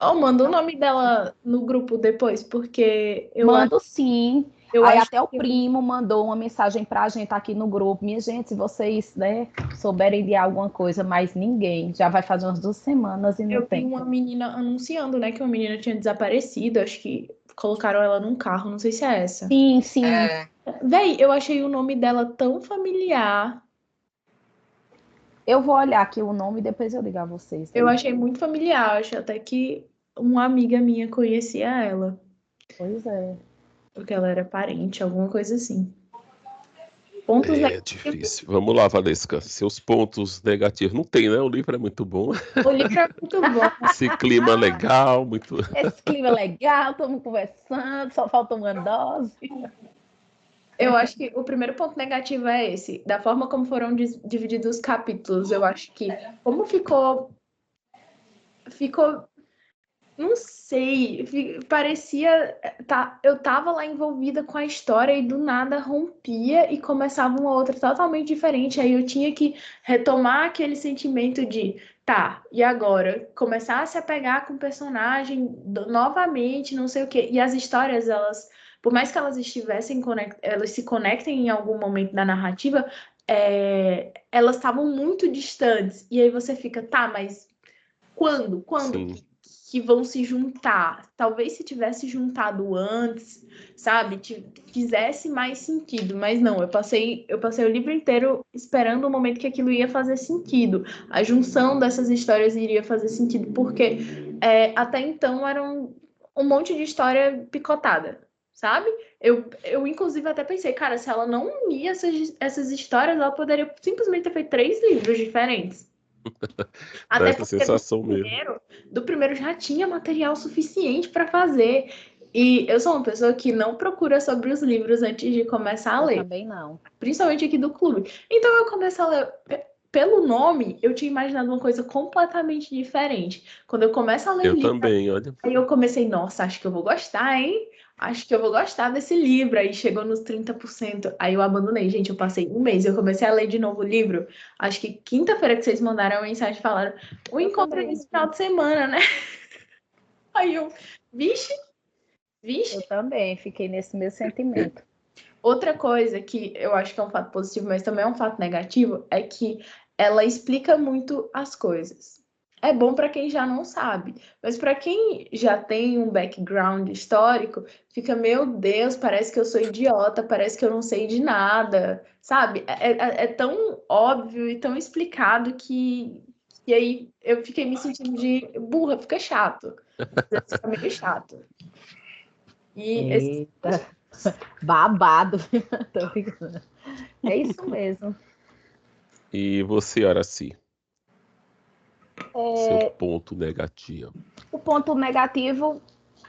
Oh, manda o nome dela no grupo depois, porque Mando sim. eu Aí acho até o que primo mandou uma mensagem pra gente aqui no grupo. Minha gente, se vocês, né, souberem de alguma coisa, mas ninguém. Já vai fazer umas 2 semanas e não eu vi tem. uma menina anunciando, né, que uma menina tinha desaparecido. Acho que colocaram ela num carro, não sei se é essa. Sim, sim. É, Véi, eu achei o nome dela tão familiar. Eu vou olhar aqui o nome e depois eu ligo a vocês, Eu viu? achei muito familiar. Acho até que uma amiga minha conhecia ela, Pois é. porque ela era parente, alguma coisa assim. Pontos É negativos. difícil. Vamos lá, Valesca. Seus pontos negativos. Não tem, né? O livro é muito bom. O livro é muito bom. Esse clima legal, muito. Esse clima é legal, estamos conversando, só falta uma dose. Eu acho que o primeiro ponto negativo é esse, da forma como foram divididos os capítulos. Eu acho que como ficou ficou... Não sei, parecia... eu tava lá envolvida com a história e do nada rompia e começava uma outra totalmente diferente. Aí eu tinha que retomar aquele sentimento de, tá, e agora? Começar a se apegar com o personagem novamente, não sei o quê. E as histórias, elas, por mais que elas estivessem elas se conectem em algum momento da narrativa, elas estavam muito distantes. E aí você fica, tá, mas quando Sim. que vão se juntar? Talvez se tivesse juntado antes, sabe? Fizesse mais sentido, mas não, eu passei o livro inteiro esperando o momento que aquilo ia fazer sentido. A junção dessas histórias iria fazer sentido, porque até então era um monte de história picotada, sabe? Eu inclusive até pensei, cara, se ela não unir essas histórias, ela poderia simplesmente ter feito 3 livros diferentes. Dá Até essa porque sensação mesmo. do primeiro já tinha material suficiente para fazer. E eu sou uma pessoa que não procura sobre os livros antes de começar a Eu ler. também não. Principalmente aqui do clube. Então eu comecei a ler. Pelo nome, eu tinha imaginado uma coisa completamente diferente. Quando eu começo a ler o Eu livro, também, olha. aí eu comecei, nossa, acho que eu vou gostar, hein? Acho que eu vou gostar desse livro. Aí chegou nos 30%. Aí eu abandonei. Gente, eu passei um mês. Eu comecei a ler de novo o livro. Acho que quinta-feira que vocês mandaram a mensagem e falaram: o encontro é nesse final de semana, né? Aí eu, vixe. Eu também fiquei nesse mesmo sentimento. Outra coisa que eu acho que é um fato positivo, mas também é um fato negativo, é que ela explica muito as coisas. É bom para quem já não sabe, mas para quem já tem um background histórico, fica, meu Deus, parece que eu sou idiota, parece que eu não sei de nada, sabe? É tão óbvio e tão explicado que. E aí eu fiquei me sentindo de burra, fica chato. Fica meio chato. E Eita, babado. Tô brincando. É isso mesmo. E você, Araci? Seu ponto negativo. O ponto negativo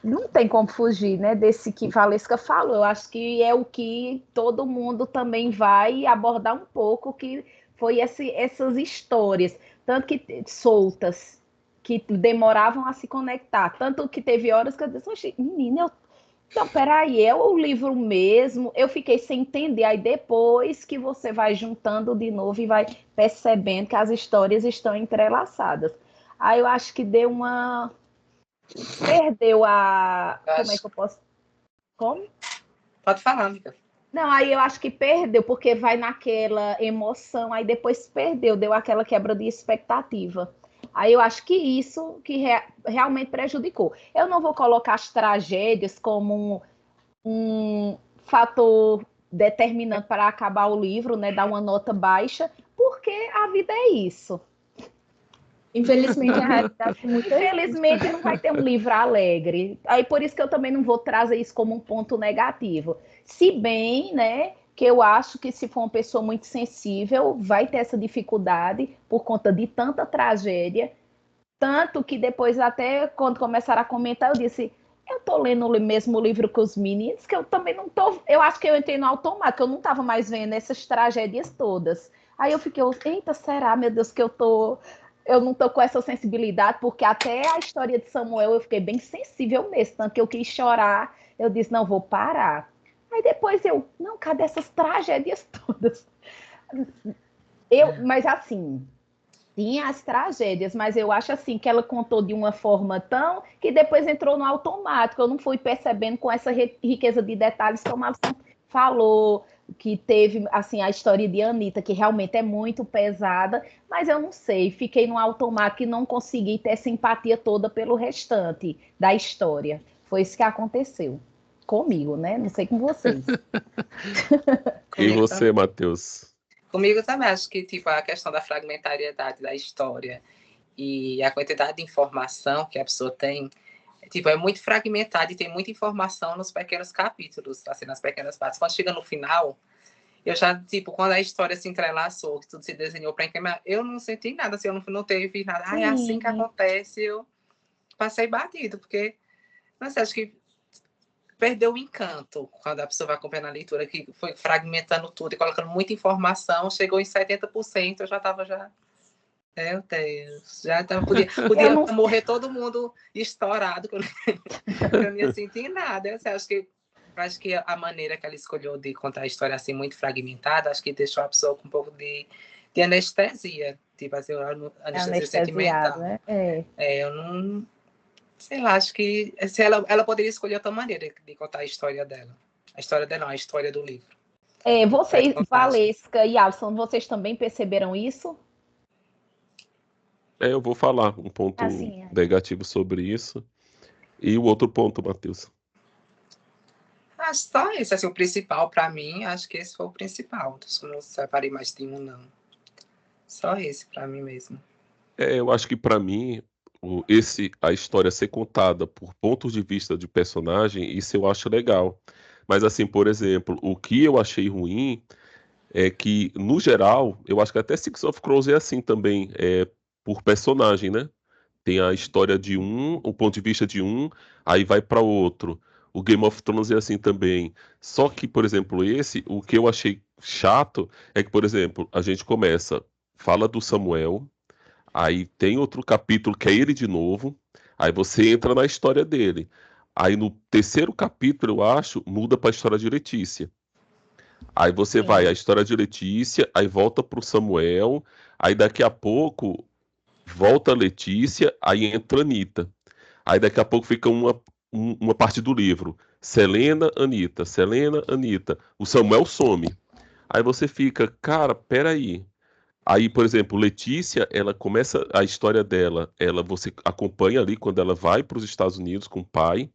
não tem como fugir, né? Desse que Valesca falou. Eu acho que é o que todo mundo também vai abordar um pouco, que foi essas histórias, tanto que soltas, que demoravam a se conectar. Tanto que teve horas que eu disse, menina, então, peraí, é o livro mesmo? Eu fiquei sem entender. Aí depois que você vai juntando de novo e vai percebendo que as histórias estão entrelaçadas. Aí eu acho que deu uma. Perdeu a. Como é que eu posso. Como? Pode falar, amiga. Não, aí eu acho que perdeu, porque vai naquela emoção, aí depois perdeu, deu aquela quebra de expectativa. Aí eu acho que isso que realmente prejudicou. Eu não vou colocar as tragédias como um fator determinante para acabar o livro, né, dar uma nota baixa, porque a vida é isso. infelizmente a realidade é muito. Infelizmente não vai ter um livro alegre. Aí por isso que eu também não vou trazer isso como um ponto negativo. Se bem, né, que eu acho que se for uma pessoa muito sensível, vai ter essa dificuldade por conta de tanta tragédia, tanto que depois até quando começaram a comentar, eu disse, eu tô lendo o mesmo livro que os meninos, que eu também não tô, eu acho que eu entrei no automático, eu não tava mais vendo essas tragédias todas. Aí eu fiquei, eita, será, meu Deus, que eu não tô com essa sensibilidade, porque até a história de Samuel eu fiquei bem sensível mesmo, tanto que eu quis chorar, eu disse, não, vou parar. Aí depois eu, não, cadê essas tragédias todas? Mas assim, tinha as tragédias, mas eu acho assim que ela contou de uma forma tão que depois entrou no automático. Eu não fui percebendo com essa riqueza de detalhes como a Alison falou, que teve assim a história de Anitta, que realmente é muito pesada, mas eu não sei, fiquei no automático e não consegui ter essa empatia toda pelo restante da história. Foi isso que aconteceu comigo, né? Não sei com vocês. E Comigo você, também. Matheus? Comigo também acho que tipo, a questão da fragmentariedade da história e a quantidade de informação que a pessoa tem, tipo, é muito fragmentada e tem muita informação nos pequenos capítulos, assim, nas pequenas partes. Quando chega no final, eu já, tipo, quando a história se entrelaçou, que tudo se desenhou para encaminhar, eu não senti nada, assim, eu não teve nada. Ah, é assim que acontece, eu passei batido, porque, não sei, acho que perdeu o encanto quando a pessoa vai acompanhando a leitura, que foi fragmentando tudo e colocando muita informação, chegou em 70%, eu já estava já Meu Deus, já tá, podia não... morrer todo mundo estourado, que eu não ia sentir nada. Eu acho que a maneira que ela escolheu de contar a história assim, muito fragmentada, acho que deixou a pessoa com um pouco de anestesia, tipo assim, anestesia anestesiado, sentimental. né? Eu não... Sei lá, acho que se ela poderia escolher outra maneira de contar a história dela. A história dela não, a história do livro. Vocês, Valesca e Alisson, vocês também perceberam isso? Eu vou falar um ponto Assim, negativo sobre isso. E o outro ponto, Matheus. Acho só esse, assim, o principal para mim, acho que esse foi o principal. Não separei mais de um, não. Só esse para mim mesmo. Eu acho que para mim, a história ser contada por pontos de vista de personagem, isso eu acho legal. Mas assim, por exemplo, o que eu achei ruim é que, no geral, eu acho que até Six of Crows é assim também, por personagem, né? Tem a história de um, o ponto de vista de um, aí vai para outro. O Game of Thrones é assim também. Só que, por exemplo, o que eu achei chato é que, por exemplo, a gente começa, fala do Samuel, aí tem outro capítulo que é ele de novo, aí você entra na história dele. Aí no terceiro capítulo, eu acho, muda para a história de Letícia. Aí você vai, a sim. história de Letícia, aí volta pro Samuel, aí daqui a pouco volta a Letícia, aí entra a Anitta. Aí daqui a pouco fica uma parte do livro. Selena, Anitta, Selena, Anitta. O Samuel some. Aí você fica, cara, peraí. Aí, por exemplo, Letícia, ela começa a história dela, você acompanha ali quando ela vai para os Estados Unidos com o pai.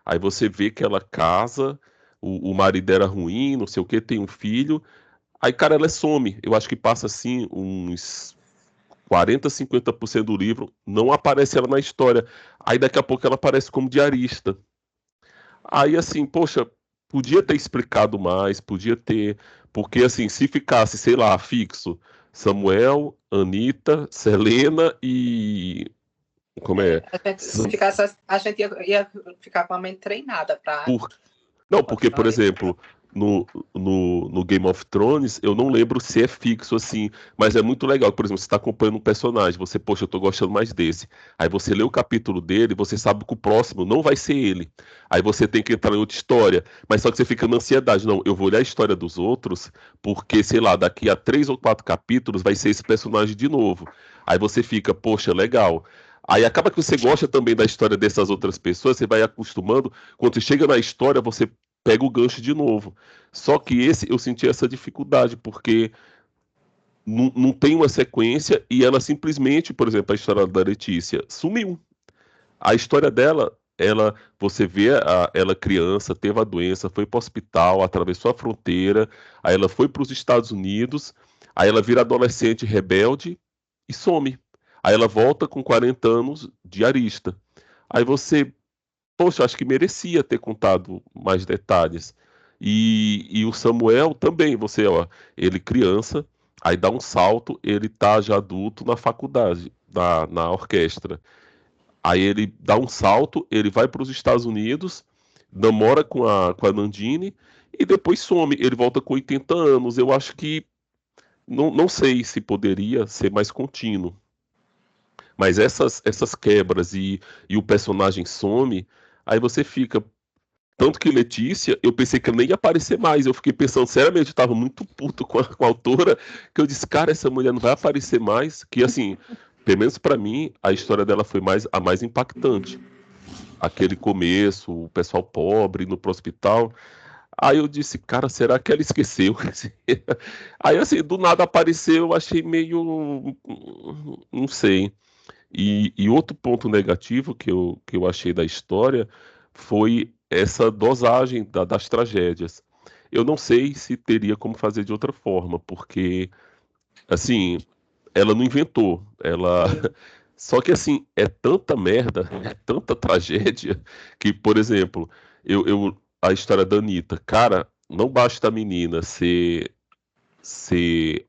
Aí você vê que ela casa, o marido era ruim, não sei o que, tem um filho. Aí, cara, ela some. Eu acho que passa assim uns 40, 50% do livro, não aparece ela na história. Aí daqui a pouco ela aparece como diarista. Aí assim, poxa, podia ter explicado mais, podia ter. Porque assim, se ficasse, sei lá, fixo, Samuel, Anitta, Selena e. Como é? Se ficasse, a gente ia ficar com a mente treinada para. Por Não, porque, por exemplo, no Game of Thrones, eu não lembro se é fixo assim, mas é muito legal. Por exemplo, você está acompanhando um personagem, você, poxa, eu tô gostando mais desse. Aí você lê o capítulo dele, você sabe que o próximo não vai ser ele. Aí você tem que entrar em outra história. Mas só que você fica na ansiedade. Não, eu vou olhar a história dos outros, porque, sei lá, daqui a 3 ou 4 capítulos vai ser esse personagem de novo. Aí você fica, poxa, legal. Aí acaba que você gosta também da história dessas outras pessoas, você vai acostumando. Quando você chega na história, você pega o gancho de novo. Só que esse eu senti essa dificuldade, porque não tem uma sequência e ela simplesmente, por exemplo, a história da Letícia sumiu. A história dela, você vê ela criança, teve a doença, foi para o hospital, atravessou a fronteira, aí ela foi para os Estados Unidos, aí ela vira adolescente rebelde e some. Aí ela volta com 40 anos diarista. Aí você, poxa, acho que merecia ter contado mais detalhes. E o Samuel também, você, ó, ele criança, aí dá um salto, ele tá já adulto na faculdade, na orquestra. Aí ele dá um salto, ele vai para os Estados Unidos, namora com a Nandine e depois some. Ele volta com 80 anos. Eu acho que, não sei se poderia ser mais contínuo. Mas essas quebras e o personagem some, aí você fica. Tanto que Letícia, eu pensei que ela nem ia aparecer mais. Eu fiquei pensando, seriamente, eu tava muito puto com a autora, que eu disse, cara, essa mulher não vai aparecer mais. Que assim, pelo menos pra mim, a história dela foi a mais impactante. Aquele começo, o pessoal pobre indo pro hospital. Aí eu disse, cara, será que ela esqueceu? Aí assim, do nada apareceu, eu achei meio. Não sei. E outro ponto negativo que eu achei da história foi essa dosagem das tragédias. Eu não sei se teria como fazer de outra forma, porque, assim, ela não inventou. Ela. Sim. Só que, assim, é tanta merda, é tanta tragédia, que, por exemplo, a história da Anitta, cara, não basta a menina ser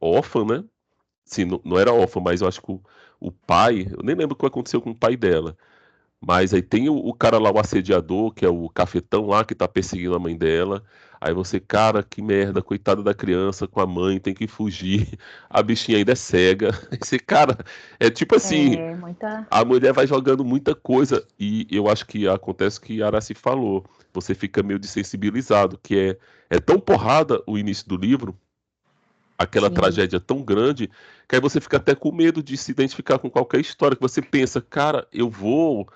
órfã, né? Sim, não era órfã, mas eu acho que o pai, eu nem lembro o que aconteceu com o pai dela, Mas aí tem o cara lá, o assediador, que é o cafetão lá, que tá perseguindo a mãe dela. Aí você, cara, que merda, coitada da criança com a mãe, tem que fugir. A bichinha ainda é cega. Esse cara, é tipo assim, É, muita. a mulher vai jogando muita coisa. E eu acho que acontece o que a Aracy falou. Você fica meio desensibilizado, que é tão porrada o início do livro, aquela Sim. tragédia tão grande, que aí você fica até com medo de se identificar com qualquer história, que você pensa, cara, eu vou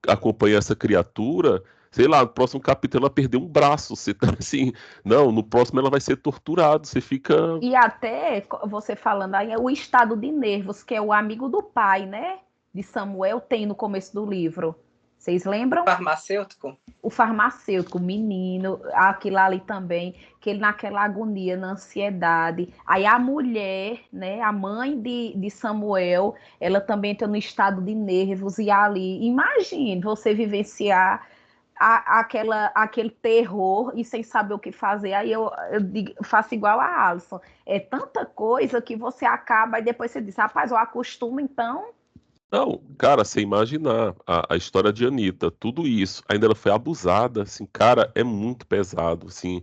acompanhar essa criatura, sei lá, no próximo capítulo ela perdeu um braço, você tá assim, não, no próximo ela vai ser torturada, você fica, E até você falando aí, o estado de nervos, que é o amigo do pai, né? De Samuel, tem no começo do livro. Vocês lembram? Farmacêutico? O farmacêutico, o menino, aquilo ali também, que ele naquela agonia, na ansiedade. Aí a mulher, né, a mãe de Samuel, ela também entra no estado de nervos, e ali, imagine você vivenciar aquele terror e sem saber o que fazer. Aí faço igual a Alisson. É tanta coisa que você acaba e depois você diz, rapaz, eu acostumo então. não, cara, você imaginar a história de Anitta, tudo isso, ainda ela foi abusada, assim, cara, é muito pesado, assim,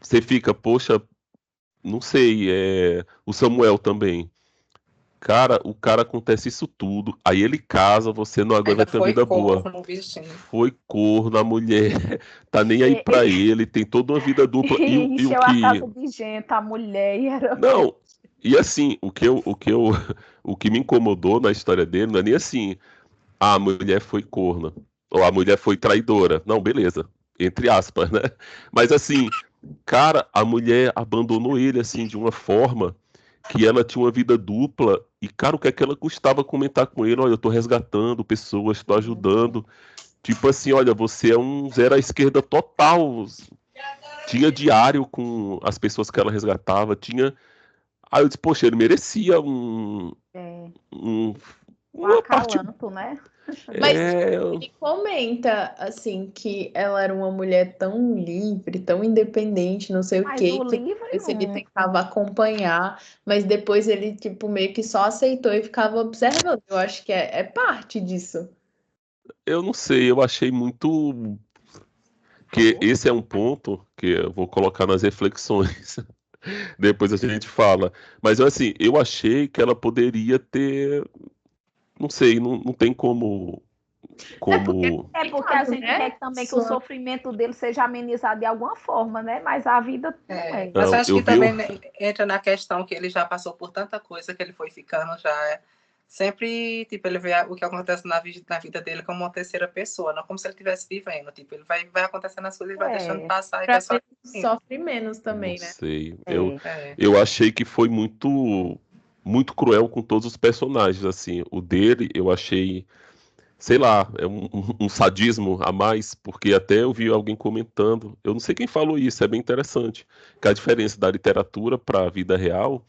você fica, poxa, não sei, o Samuel também, cara, o cara acontece isso tudo, aí ele casa, você não agora vai Ainda ter uma foi vida boa. corno, bichinho. Foi corno, a mulher tá nem aí pra ele, tem toda uma vida dupla. E o Encheu a que. casa de gente, a mulher, e era. Não, e assim, o que me incomodou na história dele não é nem assim, a mulher foi corna, ou a mulher foi traidora. Não, beleza, entre aspas, né? Mas assim, cara, a mulher abandonou ele assim de uma forma que ela tinha uma vida dupla e, cara, o que é que ela custava comentar com ele? Olha, eu tô resgatando pessoas, tô ajudando. Tipo assim, olha, você é um zero à esquerda total. Tinha diário com as pessoas que ela resgatava, tinha. Aí eu disse, poxa, ele merecia É, um- o uma parte. acalanto, né? Mas É, ele comenta assim que ela era uma mulher tão livre, tão independente, não sei o Mas quê, no que livro depois ele não. tentava acompanhar, mas depois ele tipo meio que só aceitou e ficava observando. Eu acho que é parte disso. eu não sei, eu achei muito. Que esse é um ponto que eu vou colocar nas reflexões. Depois a gente fala. Mas assim, eu achei que ela poderia ter. Não sei, não tem como. É porque Como. É porque a gente né? quer também que o Sua... sofrimento dele seja amenizado de alguma forma, né? Mas a vida não É, é. mas Não, acho eu que vi. também né, entra na questão que ele já passou por tanta coisa que ele foi ficando já. Sempre, tipo, ele vê o que acontece na vida dele como uma terceira pessoa, não como se ele estivesse vivendo. Tipo, ele vai acontecendo as coisas e vai deixando É, passar e Pra vai só. ver se sofre menos Não também, né? sei. Eu, é. É. eu achei que foi muito cruel com todos os personagens, assim. O dele, eu achei, sei lá, é um sadismo a mais, porque até eu vi alguém comentando. Eu não sei quem falou isso, é bem interessante. Que a diferença da literatura para a vida real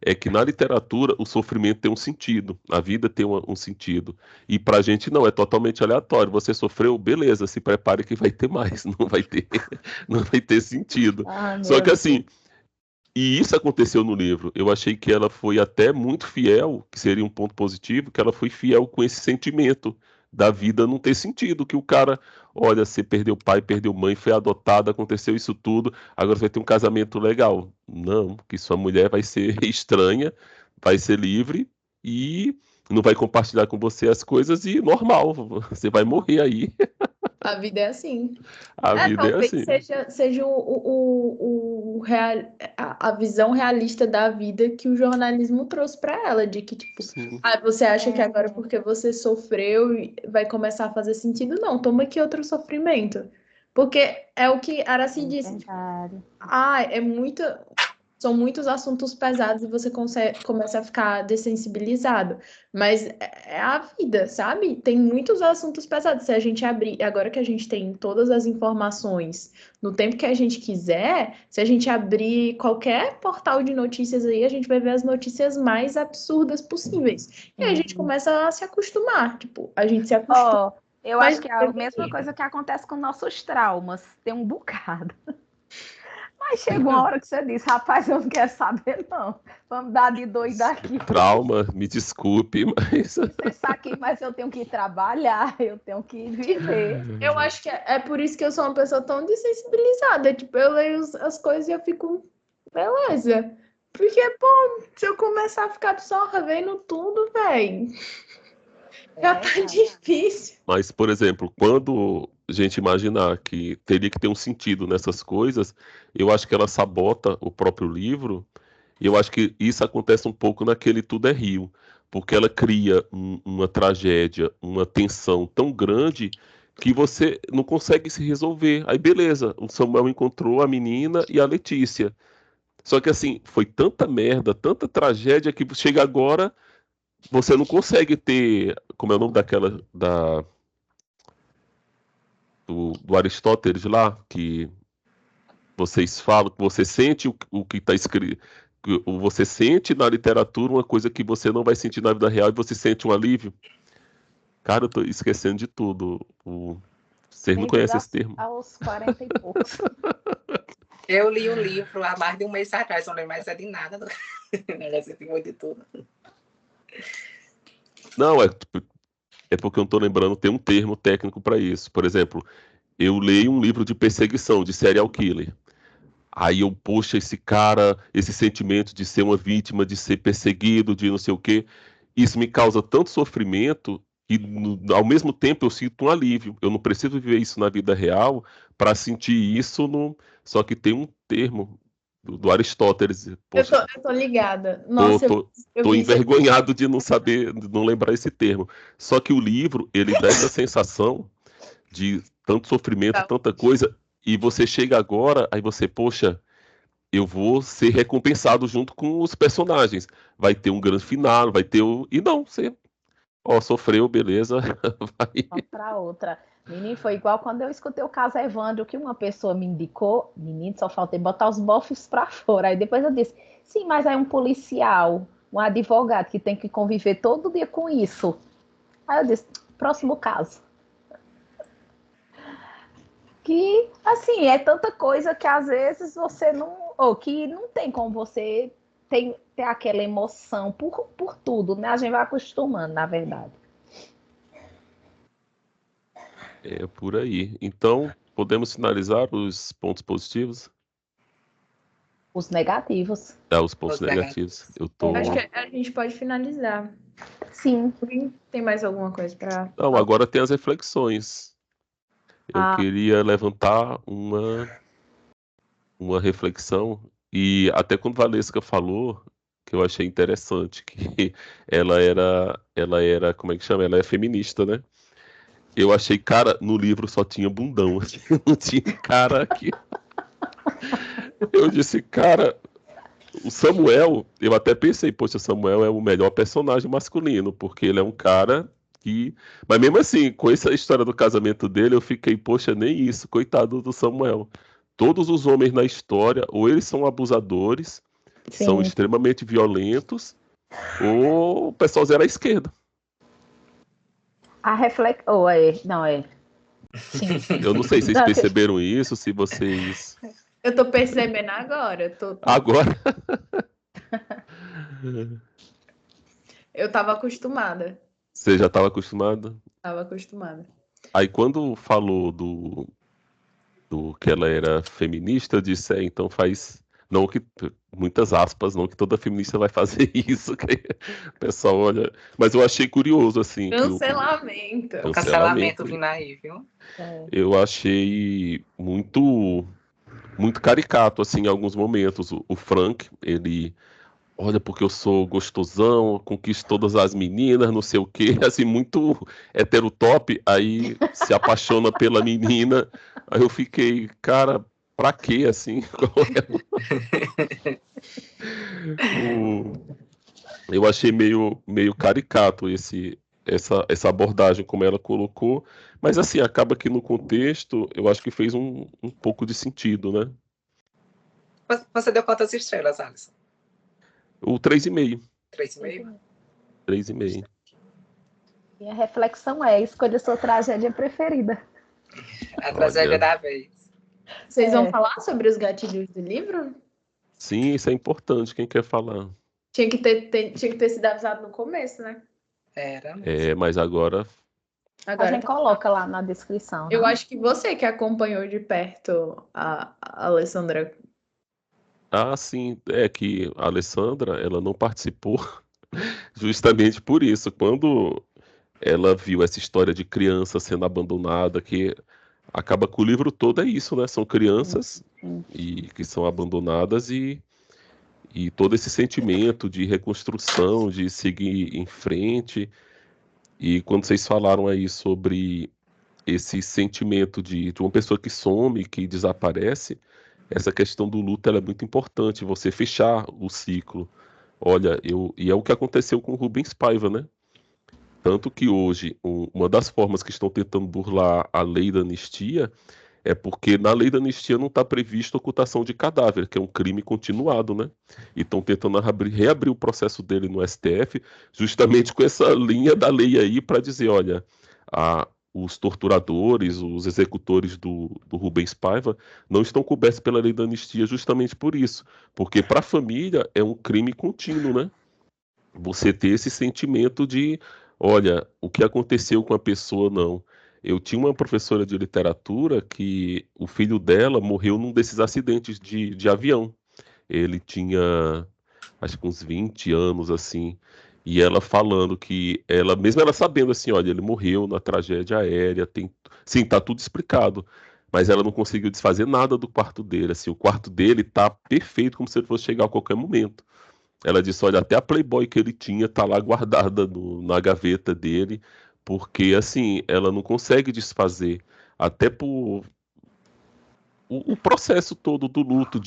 é que na literatura o sofrimento tem um sentido, a vida tem um sentido. E pra gente não, é totalmente aleatório. Você sofreu, beleza, se prepare que vai ter mais, não vai ter sentido. Ai, Só meu que Deus. assim, e isso aconteceu no livro. Eu achei que ela foi até muito fiel, que seria um ponto positivo, que ela foi fiel com esse sentimento da vida não ter sentido, que o cara, olha, você perdeu pai, perdeu mãe, foi adotado, aconteceu isso tudo, agora você vai ter um casamento legal. Não, que sua mulher vai ser estranha, vai ser livre e não vai compartilhar com você as coisas e normal, você vai morrer aí. A vida é assim. A É, vida é talvez assim. seja a visão realista da vida que o jornalismo trouxe para ela, de que, tipo, Sim. você acha que É, agora porque você sofreu vai começar a fazer sentido? Não, toma aqui outro sofrimento. Porque é o que Aracy é disse, tipo, verdade. é muito. São muitos assuntos pesados e você começa a ficar dessensibilizado. Mas é a vida, sabe? Tem muitos assuntos pesados. Se a gente abrir, agora que a gente tem todas as informações no tempo que a gente quiser, se a gente abrir qualquer portal de notícias aí, a gente vai ver as notícias mais absurdas possíveis. E aí a gente Sim. começa a se acostumar. Tipo, a gente se acostuma. Ó, eu Mas acho que é a mesma coisa que acontece com nossos traumas. Tem um bocado. Mas chegou uma hora que você disse, rapaz, eu não quero saber, não. Vamos dar de dois daqui. Trauma, me desculpe, mas. Licença aqui, mas eu tenho que trabalhar, eu tenho que viver. Eu acho que é por isso que eu sou uma pessoa tão desensibilizada. Tipo, eu leio as coisas e eu fico, beleza. Porque, pô, se eu começar a ficar só revendo tudo, velho, já tá difícil. Mas, por exemplo, quando a gente imaginar que teria que ter um sentido nessas coisas, eu acho que ela sabota o próprio livro, e eu acho que isso acontece um pouco naquele Tudo é Rio, porque ela cria uma tragédia, uma tensão tão grande que você não consegue se resolver. Aí, beleza, o Samuel encontrou a menina e a Letícia. Só que assim, foi tanta merda, tanta tragédia que chega agora, você não consegue ter, como é o nome daquela do Aristóteles lá, que vocês falam, que você sente o que está escrito, você sente na literatura uma coisa que você não vai sentir na vida real e você sente um alívio. Cara, eu tô esquecendo de tudo. Vocês não conhecem esse termo? Aos 40 e poucos. Eu li o livro há mais de um mês atrás, não lembro mais de nada. Já senti muito de tudo. Não, é porque eu não tô lembrando, tem um termo técnico para isso. Por exemplo, eu leio um livro de perseguição, de serial killer. Aí eu, poxa, esse cara, esse sentimento de ser uma vítima, de ser perseguido, de não sei o quê, isso me causa tanto sofrimento que, ao mesmo tempo, eu sinto um alívio. Eu não preciso viver isso na vida real para sentir isso no. Só que tem um termo do Aristóteles. Poxa, Eu tô ligada. Nossa, tô envergonhado de não saber, de não lembrar esse termo. Só que o livro, ele dá essa sensação de tanto sofrimento, tanta coisa, e você chega agora, aí você, poxa, eu vou ser recompensado junto com os personagens. Vai ter um grande final, vai ter o. E não, você, ó, sofreu, beleza. Vai. Para outra. Menino, foi igual quando eu escutei o caso Evandro, que uma pessoa me indicou. Menino, só faltei botar os bofs para fora. Aí depois eu disse, sim, mas aí um policial, um advogado que tem que conviver todo dia com isso. Aí eu disse, próximo caso. Que, assim, é tanta coisa que às vezes você não... Ou que não tem como você ter aquela emoção por tudo, né? A gente vai acostumando, na verdade. É por aí. Então, podemos finalizar os pontos positivos? Os negativos. Os pontos negativos. Eu tô... Acho que a gente pode finalizar. Sim. Tem mais alguma coisa para... Não, agora tem as reflexões. Eu queria levantar uma reflexão, e até quando Valesca falou, que eu achei interessante, que ela era, como é que chama? Ela é feminista, né? Eu achei, cara, no livro só tinha bundão, assim, não tinha cara aqui. Eu disse, cara, o Samuel, eu até pensei, poxa, Samuel é o melhor personagem masculino, porque ele é um cara que... Mas mesmo assim, com essa história do casamento dele, eu fiquei, poxa, nem isso, coitado do Samuel. Todos os homens na história, ou eles são abusadores, são extremamente violentos, ou o pessoal zera à esquerda. A reflexão... Não, é... Sim. Eu não sei se vocês perceberam isso, se vocês... Eu tô percebendo agora. Agora? Eu tava acostumada. Você já estava acostumada? Tava acostumada. Aí quando falou do que ela era feminista, eu disse, então faz... Não que, muitas aspas, não que toda feminista vai fazer isso, que o pessoal olha... Mas eu achei curioso, assim... Cancelamento. O cancelamento vindo aí, viu? Eu achei muito caricato, assim, em alguns momentos. O Frank, ele... Olha, porque eu sou gostosão, conquisto todas as meninas, não sei o quê, assim, muito heterotop, aí se apaixona pela menina, aí eu fiquei, cara, pra quê, assim? Eu achei meio caricato essa abordagem, como ela colocou, mas assim, acaba que no contexto, eu acho que fez um pouco de sentido, né? Você deu quantas estrelas, Alisson? O 3,5. 3,5? 3,5. Minha reflexão é: escolha sua tragédia preferida. A tragédia da vez. Vocês vão falar sobre os gatilhos do livro? Sim, isso é importante. Quem quer falar? Tinha que ter sido avisado no começo, né? Era. Mas agora A gente coloca lá na descrição. Eu né? acho que você que acompanhou de perto a Alessandra. sim, é que a Alessandra, ela não participou justamente por isso. Quando ela viu essa história de criança sendo abandonada, que acaba com o livro todo é isso, né? São crianças e que são abandonadas e todo esse sentimento de reconstrução, de seguir em frente. E quando vocês falaram aí sobre esse sentimento de uma pessoa que some, que desaparece, essa questão do luto ela é muito importante, você fechar o ciclo. Olha, e é o que aconteceu com o Rubens Paiva, né? Tanto que hoje, uma das formas que estão tentando burlar a lei da anistia é porque na lei da anistia não está previsto ocultação de cadáver, que é um crime continuado, né? E estão tentando reabrir o processo dele no STF, justamente com essa linha da lei aí, para dizer, olha, os torturadores, os executores do Rubens Paiva não estão cobertos pela lei da anistia justamente por isso. Porque para a família é um crime contínuo, né? Você ter esse sentimento de, olha, o que aconteceu com a pessoa, não. Eu tinha uma professora de literatura que o filho dela morreu num desses acidentes de avião. Ele tinha, acho que uns 20 anos, assim, e ela falando que ela, mesmo ela sabendo assim, olha, ele morreu na tragédia aérea, sim, tá tudo explicado, mas ela não conseguiu desfazer nada do quarto dele, assim, o quarto dele tá perfeito, como se ele fosse chegar a qualquer momento. Ela disse, olha, até a Playboy que ele tinha tá lá guardada na gaveta dele, porque, assim, ela não consegue desfazer, até por o processo todo do luto,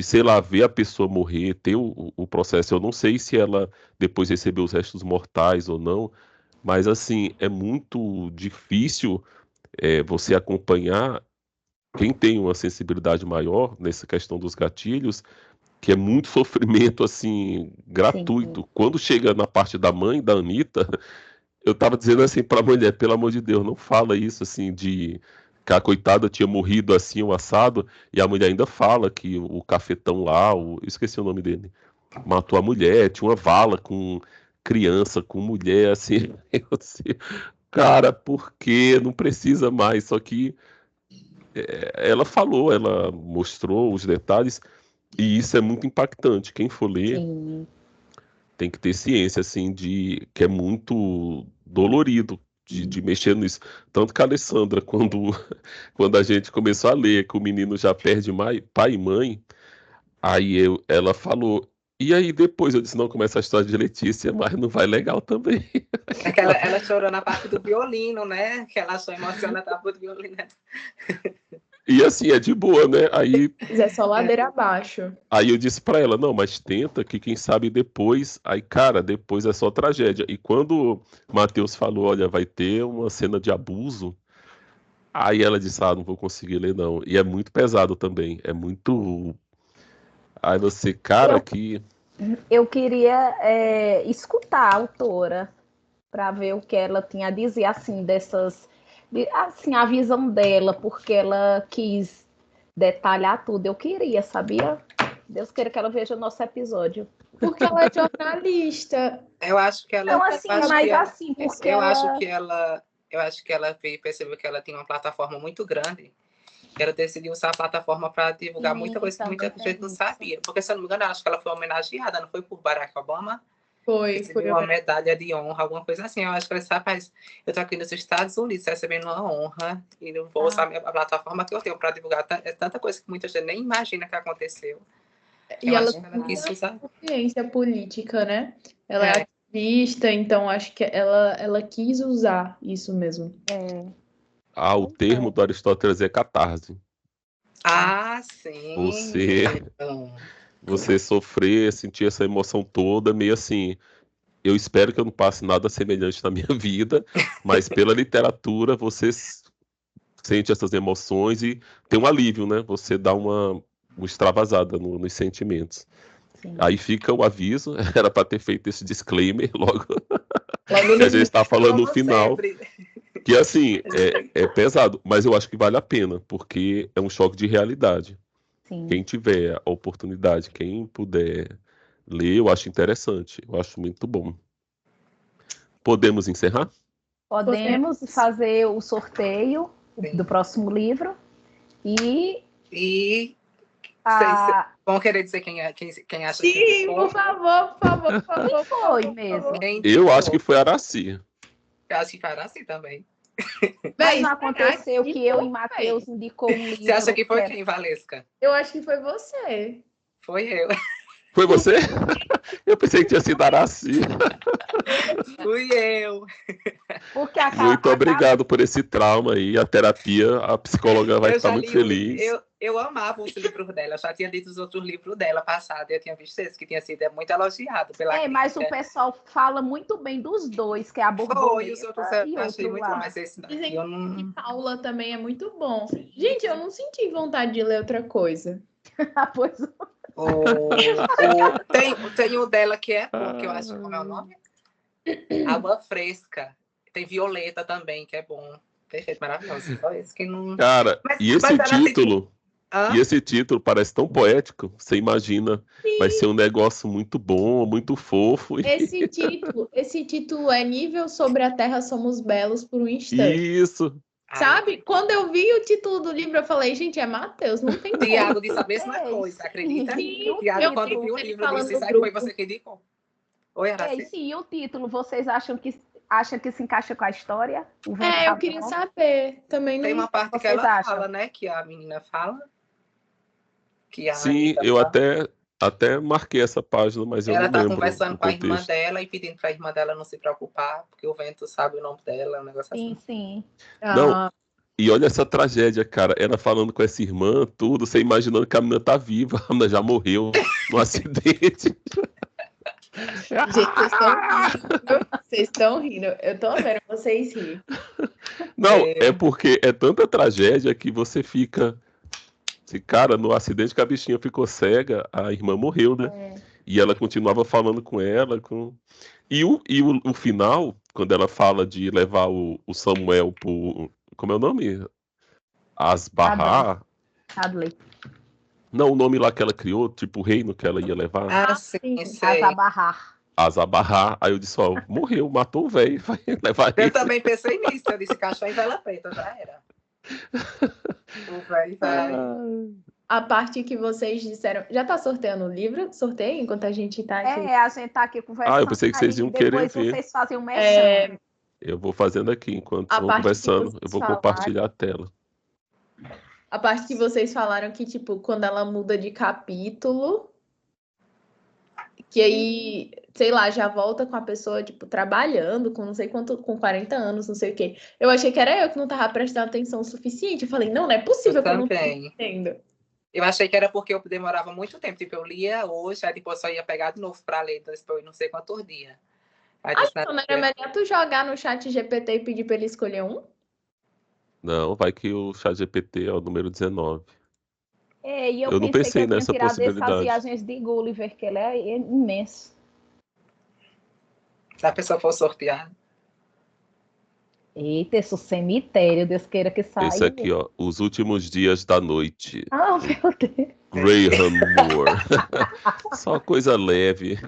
sei lá, ver a pessoa morrer, ter o processo. Eu não sei se ela depois recebeu os restos mortais ou não, mas, assim, é muito difícil você acompanhar quem tem uma sensibilidade maior nessa questão dos gatilhos, que é muito sofrimento, assim, gratuito. Sim. Quando chega na parte da mãe, da Anitta, eu tava dizendo assim pra mulher, pelo amor de Deus, não fala isso, assim, de que a coitada tinha morrido assim, o assado, e a mulher ainda fala que o cafetão lá, eu esqueci o nome dele, matou a mulher, tinha uma vala com criança, com mulher, assim, eu assim, cara, por quê? Não precisa mais, só que ela falou, ela mostrou os detalhes, e isso é muito impactante. Quem for ler Sim. tem que ter ciência, assim, de que é muito dolorido de mexer nisso. Tanto que a Alessandra, quando a gente começou a ler que o menino já perde pai e mãe, aí ela falou. E aí depois eu disse, não, começa a história de Letícia, mas não vai legal também. Ela chorou na parte do violino, né? Que ela achou emocionada na parte do violino. E assim, é de boa, né? Aí É só ladeira abaixo. eu disse pra ela, não, mas tenta que quem sabe depois, aí cara, depois é só tragédia. E quando o Matheus falou, olha, vai ter uma cena de abuso, aí ela disse, não vou conseguir ler não. E é muito pesado também, é muito... Aí você, cara, Eu queria escutar a autora para ver o que ela tinha a dizer, assim, assim, a visão dela, porque ela quis detalhar tudo. Eu queria, sabia? Deus queira que ela veja o nosso episódio. Porque ela é jornalista. Eu acho que ela. Não, assim, mas assim, porque eu acho que ela percebeu que ela tem uma plataforma muito grande. Ela decidiu usar a plataforma para divulgar muita coisa que muita gente não sabia. Porque, se eu não me engano, eu acho que ela foi homenageada, não foi por Barack Obama? Foi uma medalha de honra, alguma coisa assim. Eu acho que ela disse, rapaz, eu tô aqui nos Estados Unidos recebendo uma honra e não vou usar a plataforma que eu tenho para divulgar tanta coisa que muita gente nem imagina que aconteceu. E ela quis usar consciência política, né? Ela é ativista, então acho que ela quis usar isso mesmo. o termo do Aristóteles é catarse. Sim. Você sofrer, sentir essa emoção toda, meio assim, eu espero que eu não passe nada semelhante na minha vida, mas pela literatura você sente essas emoções e tem um alívio, né? Você dá uma extravasada nos sentimentos. Sim. Aí fica o aviso, era para ter feito esse disclaimer logo que a gente está falando no final. Que assim, é pesado, mas eu acho que vale a pena, porque é um choque de realidade. Sim. Quem tiver a oportunidade, quem puder ler, eu acho interessante. Eu acho muito bom. Podemos encerrar? Podemos fazer o sorteio do próximo livro e E vão querer dizer quem acha Sim, que foi? por favor, por favor, por favor. quem foi mesmo. Quem Eu acho foi? que foi a Araci. Eu acho que foi assim também. Mas não Véi, aconteceu será que eu foi, e Matheus indicou um livro. Você acha que foi era- quem, Valesca? Eu acho que foi você. Foi eu. Foi você? Eu pensei que tinha sido a Araci. Fui eu. Porque a Muito obrigado por esse trauma aí. A terapia, a psicóloga vai Eu ficar já muito li feliz. eu amava os livros dela. Eu já tinha lido os outros livros dela passados. Eu tinha visto esse, que tinha sido muito elogiado pela mas o crítica. pessoal fala muito bem dos dois, que é a Foi, borboleta os outros e eu achei outro muito lá. mais. Esse daqui Dizem eu que não... Paula também é muito bom. Gente, eu não senti vontade de ler outra coisa. Pois Tem o dela que é bom, que eu acho, como é o nome? Água Fresca. Tem Violeta também, que é bom. Perfeito, maravilhoso. Só esse que não... Cara, e esse era assim, título... hã? E esse título parece tão poético. Você imagina, vai ser um negócio muito bom, muito fofo. Esse título é Nível sobre a Terra Somos Belos por um instante. Isso. Sabe? Quando eu vi o título do livro, eu falei, gente, é Matheus, não tem como. Tiago disse a mesma coisa, acredita? Sim, Tiago, quando viu o ele livro, falando disse, no sabe, foi grupo. você que indicou. Oi, Araci? Sim, e o título, vocês acham que se encaixa com a história? O Vento Eu Sabe queria Não? saber. Também Tem não. uma parte que vocês ela acham? fala, né? Que a menina fala. Que a Sim, Anitta eu fala. até marquei essa página, mas eu Ela não tá lembro conversando o com a irmã contexto. dela e pedindo pra irmã dela não se preocupar, porque o vento sabe o nome dela, um negócio Sim, assim. sim. Não, e olha essa tragédia, cara. Ela falando com essa irmã, tudo, você imaginando que a menina tá viva, a menina já morreu no acidente. Gente, vocês estão rindo. Eu tô vendo vocês rir. Não, é porque é tanta tragédia que você fica. Cara, no acidente que a bichinha ficou cega, a irmã morreu, né? E ela continuava falando com ela. E o final, quando ela fala de levar o Samuel pro. Como é o nome? Asbarrar. Hadley. Não, o nome lá que ela criou, tipo o reino que ela ia levar. Sim, sei. Asabarrar. Aí eu disse, ó, morreu, matou o velho, vai levar Eu ele. também pensei nisso, eu disse caixão em vela preta, já era. O velho vai. A parte que vocês disseram. Já tá sorteando o livro? Sorteio enquanto a gente tá aqui. A gente tá aqui conversando. Eu pensei que vocês iam querer depois ver. vocês fazem um merchan. Eu vou fazendo aqui enquanto A vão parte que conversando. vocês Eu vou falaram. compartilhar a tela. A parte que vocês falaram que, tipo, quando ela muda de capítulo, que aí, sei lá, já volta com a pessoa, tipo, trabalhando com não sei quanto, com 40 anos, não sei o quê. Eu achei que era eu que não tava prestando atenção o suficiente. Eu falei, não é possível que eu não tô entendendo. Eu achei que era porque eu demorava muito tempo. Tipo, eu lia hoje, aí depois só ia pegar de novo pra ler, depois não sei quantos dias. Então não era melhor tu jogar no chat GPT e pedir pra ele escolher um? Não, vai que o ChatGPT é o número 19. E Eu não pensei que pensei eu tinha nessa tirado essas possibilidade. viagens de Gulliver, que ele é imenso. Se a pessoa for sorteada. Eita, esse cemitério, Deus queira que saia. Esse aqui, ó, Os Últimos Dias da Noite. Ah, meu Deus. Graham Moore. Só coisa leve.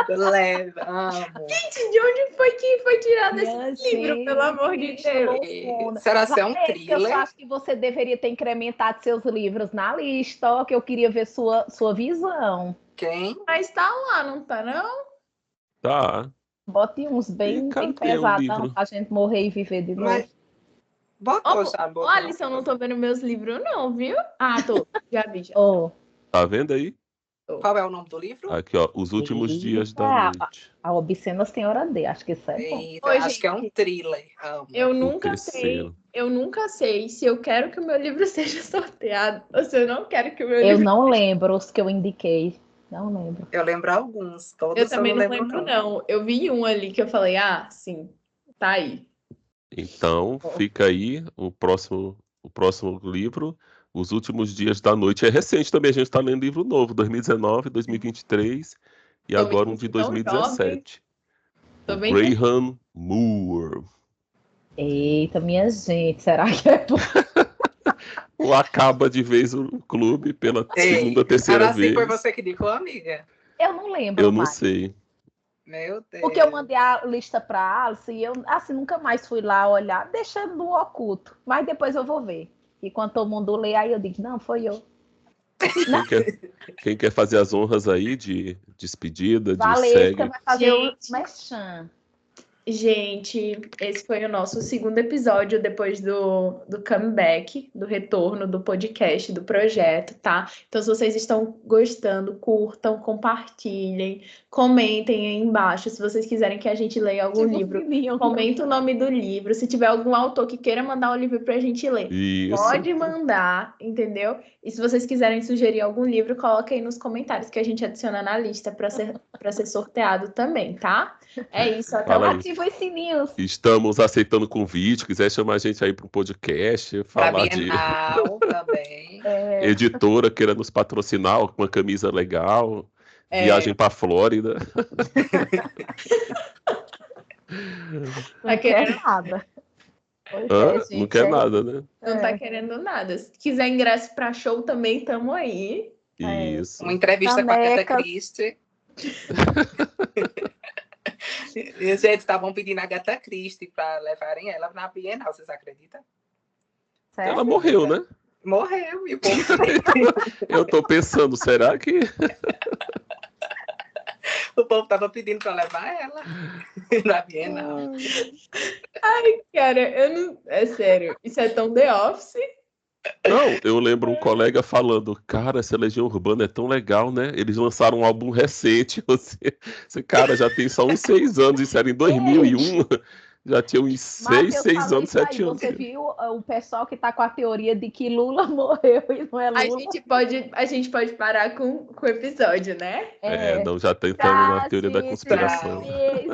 Leve, amo. Gente, de onde foi que foi tirado esse livro, pelo amor de Deus? Será que é um Eu thriller? só acho que você deveria ter incrementado seus livros na lista, ó, que eu queria ver sua visão. Quem? Mas tá lá, não tá, não? Tá. Bote uns bem pesadão pra gente morrer e viver de novo. Mas... Botou, já botou. Olha, se eu não tô vendo meus livros, não, viu? Ah, tô. Já vi, já. Tá vendo aí? Qual é o nome do livro? Aqui, ó, Os Últimos Dias da Noite. A Obscena Senhora D, acho que isso é bom. Eita, acho que é um thriller. Amo. Eu nunca sei se eu quero que o meu livro seja sorteado ou se eu não quero que o meu livro... Eu não lembro os que eu indiquei. Não lembro. Eu lembro alguns. Todos eu também não lembro, não. Eu vi um ali que eu falei, sim, tá aí. Então, fica aí o próximo livro, Os Últimos Dias da Noite. É recente também, a gente está lendo livro novo, 2019, 2023 e agora um de 2017. Graham Moore. Eita, minha gente, será que é bom? Ou acaba de vez o clube pela segunda, terceira Era assim, foi vez? você que indicou, amiga? Eu não lembro Eu não mais. sei. Meu Deus. Porque eu mandei a lista para Alice e eu assim nunca mais fui lá olhar, deixando no oculto. Mas depois eu vou ver. E quando todo mundo lê, aí eu digo, não, foi eu. Quem quer fazer as honras aí de despedida, de Valesca segue? vai fazer o Gente. merchan. Gente, esse foi o nosso segundo episódio depois do comeback, do retorno do podcast, do projeto, tá? Então, se vocês estão gostando, curtam, compartilhem, comentem aí embaixo. Se vocês quiserem que a gente leia algum Tipo livro, sininho. comenta o nome do livro. Se tiver algum autor que queira mandar o livro pra gente ler, Isso. pode mandar, entendeu? E se vocês quiserem sugerir algum livro, coloquem aí nos comentários que a gente adiciona na lista para ser sorteado também, tá? É isso, até Fala o aí. Ativa os sininhos. Estamos aceitando convite. Quiser chamar a gente aí para um podcast, Pra falar de Bienal também. editora queira nos patrocinar com uma camisa legal, viagem para Flórida. Não quer nada. Pois Hã? gente, Não quer é nada, isso. né? Não tá querendo nada. Se quiser ingresso para show também, tamo aí. Isso. Uma entrevista com a Agatha Canecas. Christie. E, gente, estavam pedindo a Agatha Christie para levarem ela na Bienal, vocês acreditam? Sério? Ela morreu, né? Morreu, e o povo Eu tô pensando, será que o povo tava pedindo para levar ela na Bienal. Cara, eu não. É sério, isso é tão The Office. Não, eu lembro um colega falando, cara, essa Legião Urbana é tão legal, né? Eles lançaram um álbum recente, esse cara já tem só uns 6 anos, isso era em 2001, já tinha uns 6 Matheus falou anos, isso aí. 7 anos. Você viu o pessoal que tá com a teoria de que Lula morreu e não é Lula? A gente pode parar com o episódio, né? Não, já tá entrando na teoria da Sim, conspiração. sim.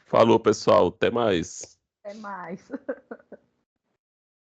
Falou, pessoal, até mais. Até mais.